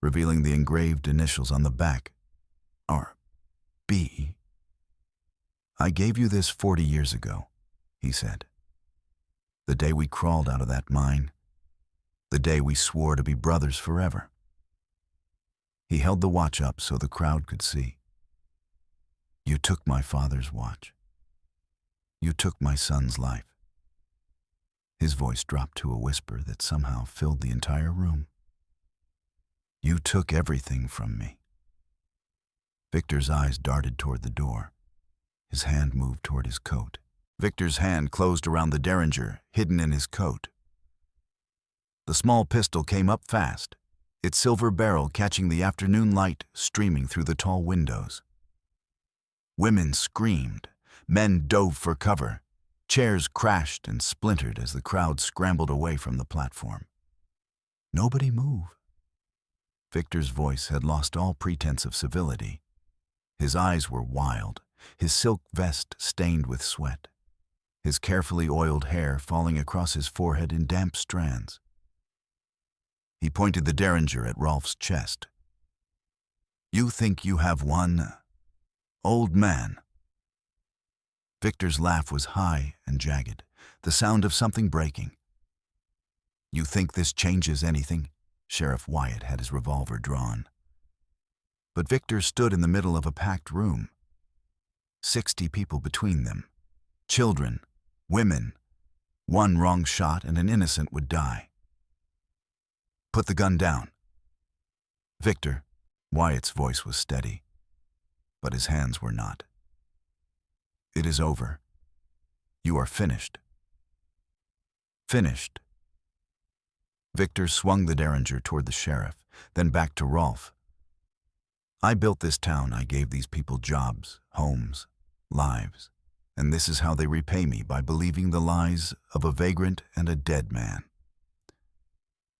revealing the engraved initials on the back. R.B. I gave you this 40 years ago, he said. The day we crawled out of that mine. The day we swore to be brothers forever. He held the watch up so the crowd could see. You took my father's watch. You took my son's life. His voice dropped to a whisper that somehow filled the entire room. You took everything from me. Victor's eyes darted toward the door. His hand moved toward his coat. Victor's hand closed around the derringer, hidden in his coat. The small pistol came up fast, its silver barrel catching the afternoon light streaming through the tall windows. Women screamed. Men dove for cover. Chairs crashed and splintered as the crowd scrambled away from the platform. Nobody move, Victor's voice had lost all pretense of civility. His eyes were wild, his silk vest stained with sweat, his carefully oiled hair falling across his forehead in damp strands. He pointed the derringer at Rolf's chest. "You think you have won, old man?" Victor's laugh was high and jagged, the sound of something breaking. "You think this changes anything?" Sheriff Wyatt had his revolver drawn. But Victor stood in the middle of a packed room. 60 people between them. Children, women. One wrong shot and an innocent would die. "Put the gun down." "Victor," Wyatt's voice was steady, but his hands were not. "It is over. You are finished." "Finished." Victor swung the derringer toward the sheriff, then back to Rolf. "I built this town. I gave these people jobs, homes, lives, and this is how they repay me, by believing the lies of a vagrant and a dead man."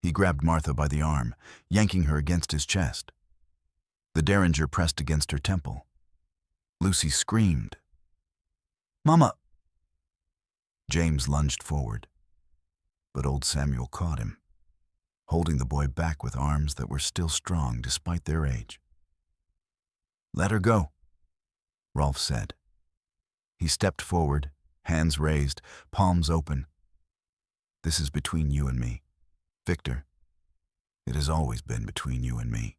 He grabbed Martha by the arm, yanking her against his chest. The derringer pressed against her temple. Lucy screamed. "Mama!" James lunged forward, but old Samuel caught him, holding the boy back with arms that were still strong despite their age. "Let her go," Rolf said. He stepped forward, hands raised, palms open. "This is between you and me, Victor. It has always been between you and me."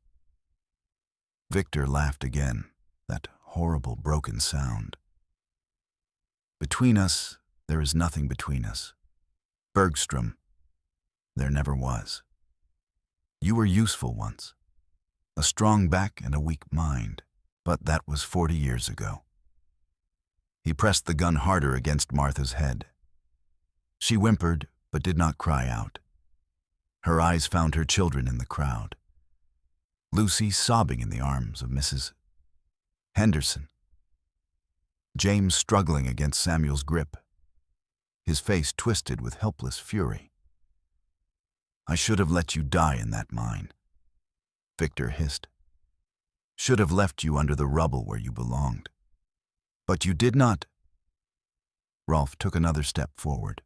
Victor laughed again, that horrible broken sound. "Between us, there is nothing between us. Bergstrom, there never was. You were useful once, a strong back and a weak mind, but that was 40 years ago." He pressed the gun harder against Martha's head. She whimpered, but did not cry out. Her eyes found her children in the crowd. Lucy sobbing in the arms of Mrs. Henderson. James struggling against Samuel's grip, his face twisted with helpless fury. "I should have let you die in that mine," Victor hissed. "Should have left you under the rubble where you belonged. But you did not." Rolf took another step forward.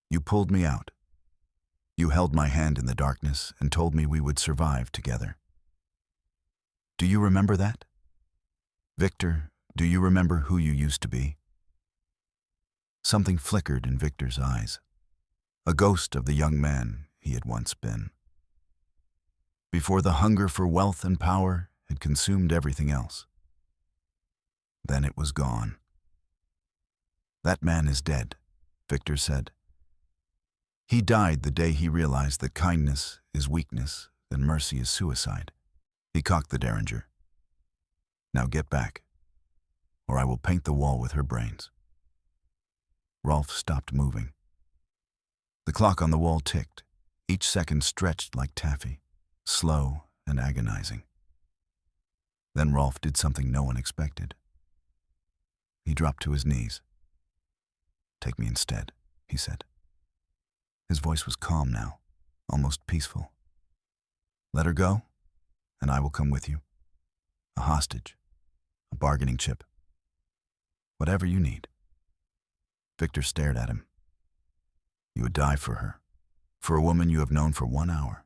"You pulled me out. You held my hand in the darkness and told me we would survive together. Do you remember that? Victor, do you remember who you used to be?" Something flickered in Victor's eyes, a ghost of the young man he had once been, before the hunger for wealth and power had consumed everything else. Then it was gone. "That man is dead," Victor said. "He died the day he realized that kindness is weakness and mercy is suicide." He cocked the derringer. "Now get back, or I will paint the wall with her brains." Rolf stopped moving. The clock on the wall ticked, each second stretched like taffy, slow and agonizing. Then Rolf did something no one expected. He dropped to his knees. "Take me instead," he said. His voice was calm now, almost peaceful. "Let her go, and I will come with you. A hostage, a bargaining chip, whatever you need." Victor stared at him. "You would die for her, for a woman you have known for 1 hour.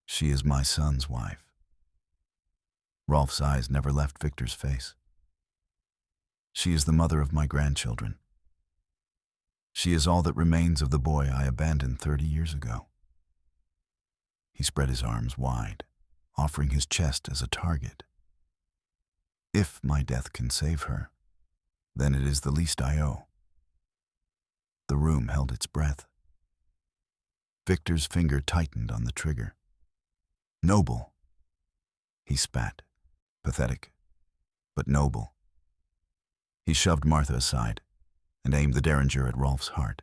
She is my son's wife." Rolf's eyes never left Victor's face. "She is the mother of my grandchildren. She is all that remains of the boy I abandoned 30 years ago." He spread his arms wide, offering his chest as a target. "If my death can save her, then it is the least I owe." The room held its breath. Victor's finger tightened on the trigger. "Noble," he spat, pathetic, but noble. He shoved Martha aside and aimed the derringer at Rolf's heart.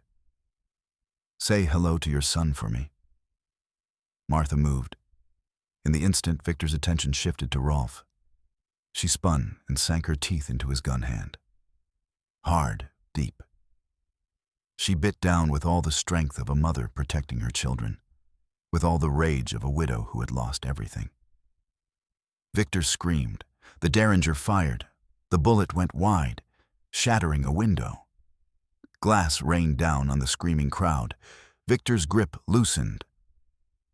"Say hello to your son for me." Martha moved. In the instant, Victor's attention shifted to Rolf. She spun and sank her teeth into his gun hand. Hard, deep. She bit down with all the strength of a mother protecting her children. with all the rage of a widow who had lost everything. Victor screamed. The Derringer fired. The bullet went wide, shattering a window. Glass rained down on the screaming crowd. Victor's grip loosened.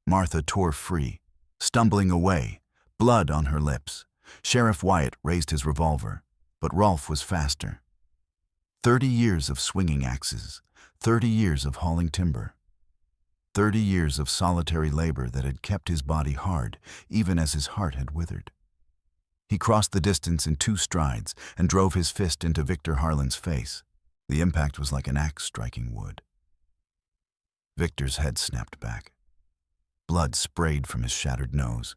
Martha tore free, stumbling away, blood on her lips. Sheriff Wyatt raised his revolver, but Rolfe was faster. 30 years of swinging axes, 30 years of hauling timber, 30 years of solitary labor that had kept his body hard, even as his heart had withered. He crossed the distance in 2 strides and drove his fist into Victor Harlan's face. The impact was like an axe striking wood. Victor's head snapped back. Blood sprayed from his shattered nose.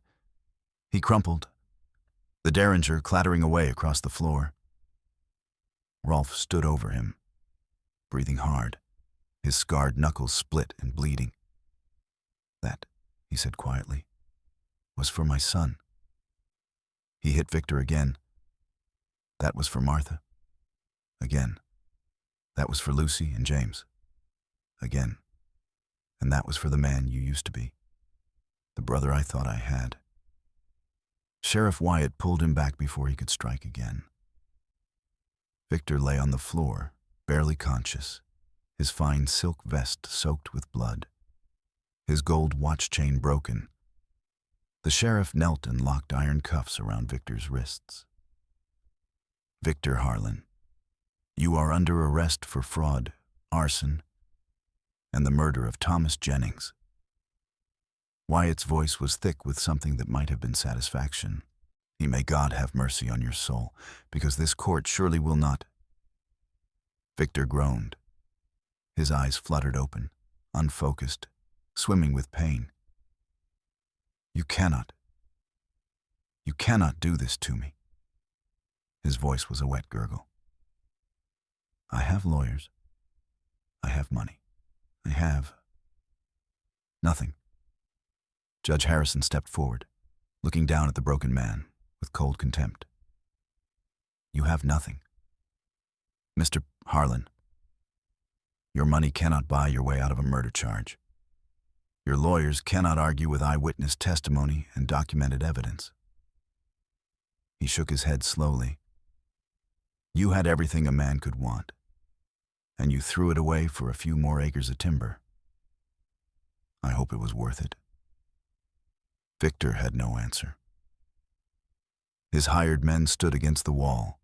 He crumpled, the Derringer clattering away across the floor. Rolfe stood over him, breathing hard, his scarred knuckles split and bleeding. "That," he said quietly, "was for my son." He hit Victor again. "That was for Martha." Again. "That was for Lucy and James." Again. "And that was for the man you used to be, the brother I thought I had." Sheriff Wyatt pulled him back before he could strike again. Victor lay on the floor, barely conscious, his fine silk vest soaked with blood, his gold watch chain broken. The sheriff knelt and locked iron cuffs around Victor's wrists. "Victor Harlan, you are under arrest for fraud, arson, and the murder of Thomas Jennings." Wyatt's voice was thick with something that might have been satisfaction. "May God have mercy on your soul, because this court surely will not." Victor groaned. His eyes fluttered open, unfocused, swimming with pain. You cannot do this to me." His voice was a wet gurgle. "I have lawyers. I have money. I have nothing." Judge Harrison stepped forward, looking down at the broken man with cold contempt. "You have nothing. Mr. Harlan, your money cannot buy your way out of a murder charge. Your lawyers cannot argue with eyewitness testimony and documented evidence." He shook his head slowly. "You had everything a man could want, and you threw it away for a few more acres of timber. I hope it was worth it." Victor had no answer. His hired men stood against the wall,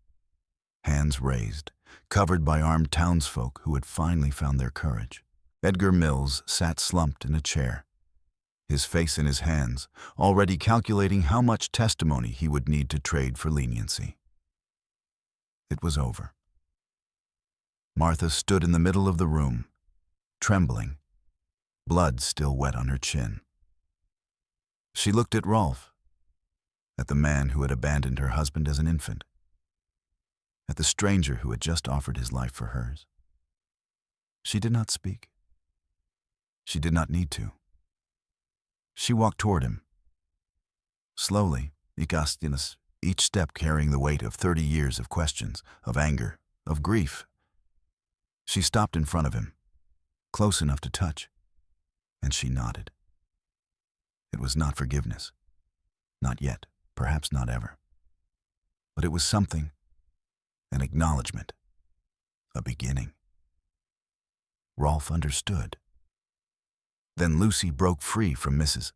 hands raised, covered by armed townsfolk who had finally found their courage. Edgar Mills sat slumped in a chair, his face in his hands, already calculating how much testimony he would need to trade for leniency. It was over. Martha stood in the middle of the room, trembling, blood still wet on her chin. She looked at Rolfe, at the man who had abandoned her husband as an infant, at the stranger who had just offered his life for hers. She did not speak. She did not need to. She walked toward him. Slowly, each step carrying the weight of 30 years of questions, of anger, of grief. She stopped in front of him, close enough to touch, and she nodded. It was not forgiveness. Not yet, perhaps not ever. But it was something, an acknowledgement, a beginning. Rolfe understood. Then Lucy broke free from Mrs.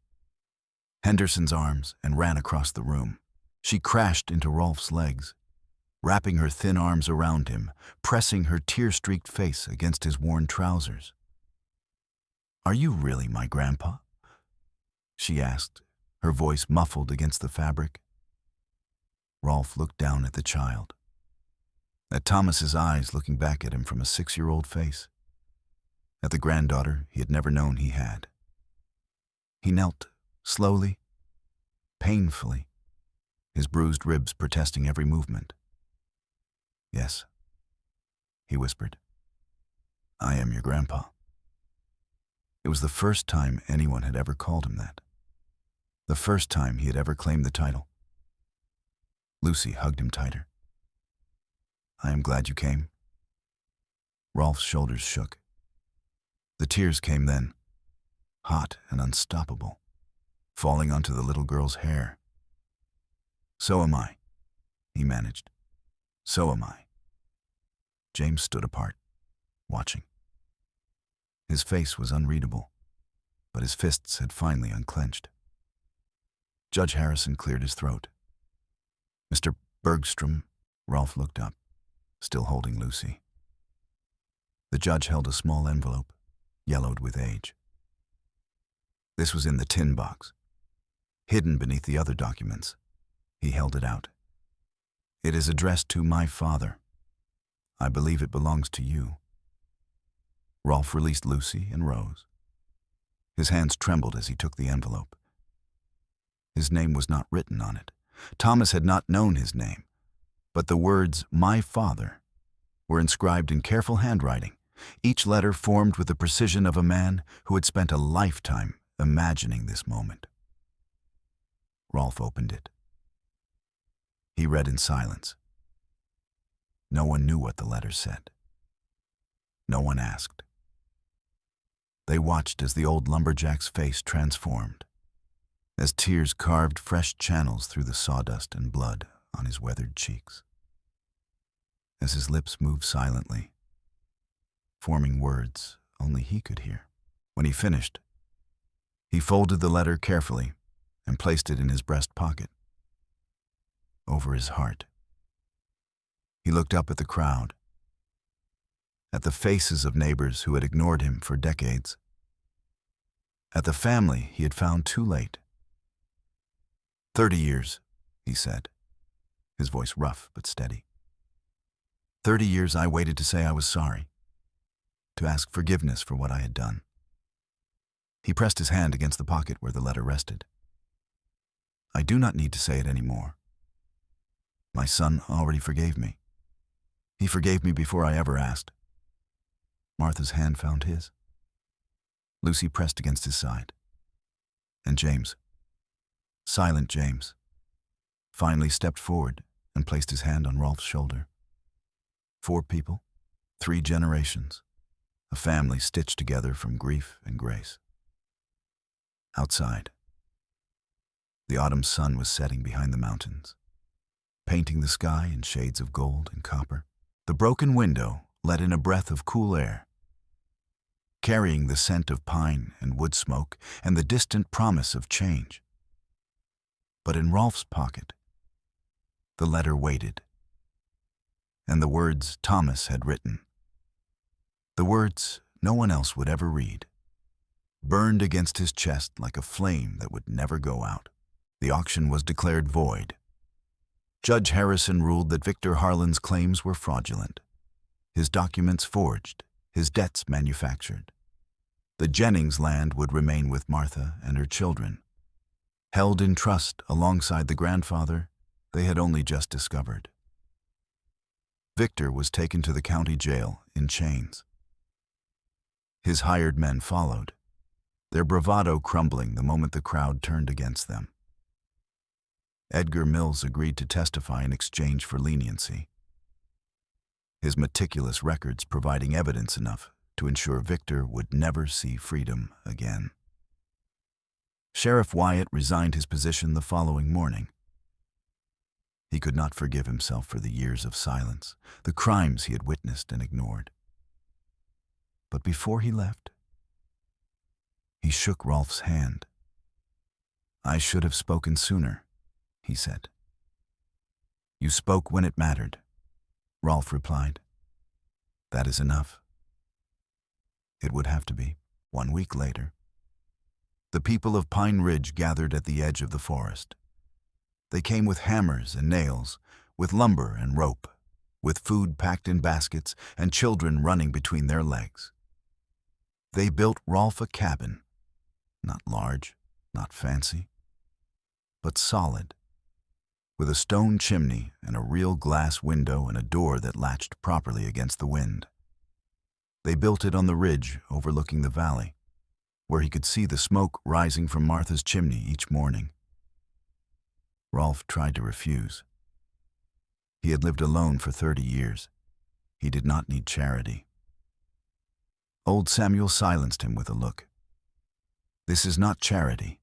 Henderson's arms and ran across the room. She crashed into Rolfe's legs, wrapping her thin arms around him, pressing her tear-streaked face against his worn trousers. "Are you really my grandpa?" she asked, her voice muffled against the fabric. Rolfe looked down at the child, at Thomas's eyes looking back at him from a 6-year-old face, at the granddaughter he had never known he had. He knelt, slowly, painfully, his bruised ribs protesting every movement. "Yes," he whispered. "I am your grandpa." It was the first time anyone had ever called him that. The first time he had ever claimed the title. Lucy hugged him tighter. "I am glad you came." Rolfe's shoulders shook. The tears came then, hot and unstoppable, falling onto the little girl's hair. "So am I," he managed. "So am I." James stood apart, watching. His face was unreadable, but his fists had finally unclenched. Judge Harrison cleared his throat. "Mr. Bergstrom," Rolf looked up, still holding Lucy. The judge held a small envelope, yellowed with age. This was in the tin box, hidden beneath the other documents. He held it out. "It is addressed to my father. I believe it belongs to you." Rolf released Lucy and rose. His hands trembled as he took the envelope. His name was not written on it. Thomas had not known his name, but the words, "my father," were inscribed in careful handwriting, each letter formed with the precision of a man who had spent a lifetime imagining this moment. Rolf opened it. He read in silence. No one knew what the letter said. No one asked. They watched as the old lumberjack's face transformed, as tears carved fresh channels through the sawdust and blood on his weathered cheeks. As his lips moved silently, forming words only he could hear. When he finished, he folded the letter carefully and placed it in his breast pocket, over his heart. He looked up at the crowd, at the faces of neighbors who had ignored him for decades, at the family he had found too late. 30 years, he said, his voice rough but steady. 30 years I waited to say I was sorry, to ask forgiveness for what I had done. He pressed his hand against the pocket where the letter rested. I do not need to say it anymore. My son already forgave me. He forgave me before I ever asked. Martha's hand found his. Lucy pressed against his side. And James, silent James, finally stepped forward and placed his hand on Rolf's shoulder. 4 people, 3 generations, a family stitched together from grief and grace. Outside, the autumn sun was setting behind the mountains, painting the sky in shades of gold and copper. The broken window let in a breath of cool air, carrying the scent of pine and wood smoke and the distant promise of change. But in Rolf's pocket, the letter waited, and the words Thomas had written, the words no one else would ever read, burned against his chest like a flame that would never go out. The auction was declared void. Judge Harrison ruled that Victor Harlan's claims were fraudulent, his documents forged, his debts manufactured. The Jennings land would remain with Martha and her children, held in trust alongside the grandfather they had only just discovered. Victor was taken to the county jail in chains. His hired men followed, their bravado crumbling the moment the crowd turned against them. Edgar Mills agreed to testify in exchange for leniency, his meticulous records providing evidence enough to ensure Victor would never see freedom again. Sheriff Wyatt resigned his position the following morning. He could not forgive himself for the years of silence, the crimes he had witnessed and ignored. But before he left, he shook Rolf's hand. "I should have spoken sooner," he said. "You spoke when it mattered," Rolf replied. "That is enough." It would have to be. 1 week later, the people of Pine Ridge gathered at the edge of the forest. They came with hammers and nails, with lumber and rope, with food packed in baskets and children running between their legs. They built Rolf a cabin, not large, not fancy, but solid, with a stone chimney and a real glass window and a door that latched properly against the wind. They built it on the ridge overlooking the valley, where he could see the smoke rising from Martha's chimney each morning. Rolf tried to refuse. He had lived alone for 30 years. He did not need charity. Old Samuel silenced him with a look. "This is not charity,"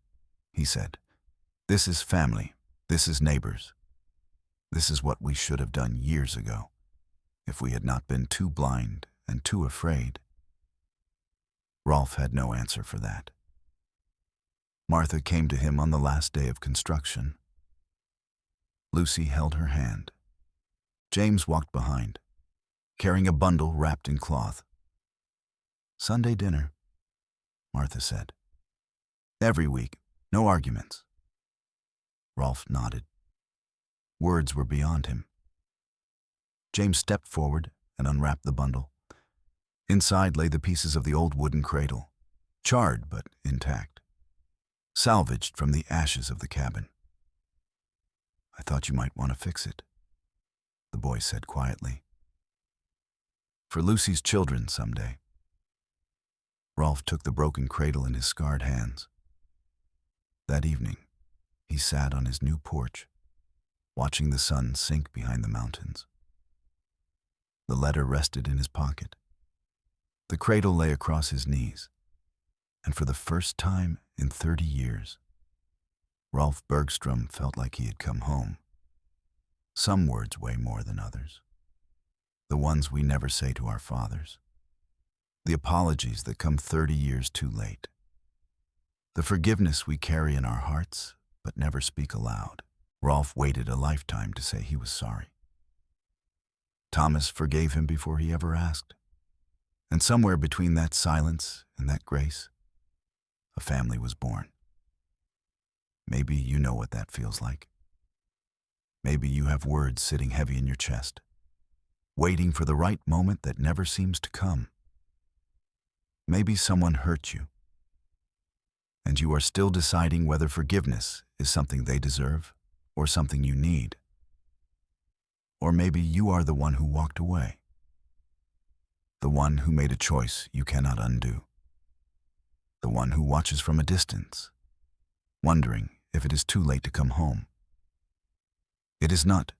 he said. "This is family. This is neighbors. This is what we should have done years ago, if we had not been too blind and too afraid." Rolf had no answer for that. Martha came to him on the last day of construction. Lucy held her hand. James walked behind, carrying a bundle wrapped in cloth. "Sunday dinner," Martha said. "Every week, no arguments." Rolf nodded. Words were beyond him. James stepped forward and unwrapped the bundle. Inside lay the pieces of the old wooden cradle, charred but intact, salvaged from the ashes of the cabin. "I thought you might want to fix it," the boy said quietly. "For Lucy's children someday." Rolf took the broken cradle in his scarred hands. That evening, he sat on his new porch, watching the sun sink behind the mountains. The letter rested in his pocket. The cradle lay across his knees, and for the first time in 30 years, Rolf Bergstrom felt like he had come home. Some words weigh more than others. The ones we never say to our fathers. The apologies that come 30 years too late. The forgiveness we carry in our hearts but never speak aloud. Rolf waited a lifetime to say he was sorry. Thomas forgave him before he ever asked. And somewhere between that silence and that grace, a family was born. Maybe you know what that feels like. Maybe you have words sitting heavy in your chest, waiting for the right moment that never seems to come. Maybe someone hurt you, and you are still deciding whether forgiveness is something they deserve or something you need. Or maybe you are the one who walked away, the one who made a choice you cannot undo, the one who watches from a distance, wondering if it is too late to come home. It is not.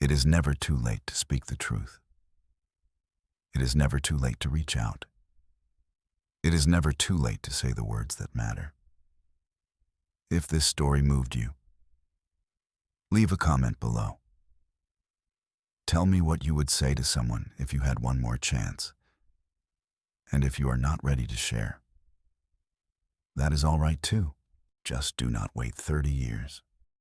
It is never too late to speak the truth. It is never too late to reach out. It is never too late to say the words that matter. If this story moved you, leave a comment below. Tell me what you would say to someone if you had one more chance. And if you are not ready to share, that is all right too. Just do not wait 30 years.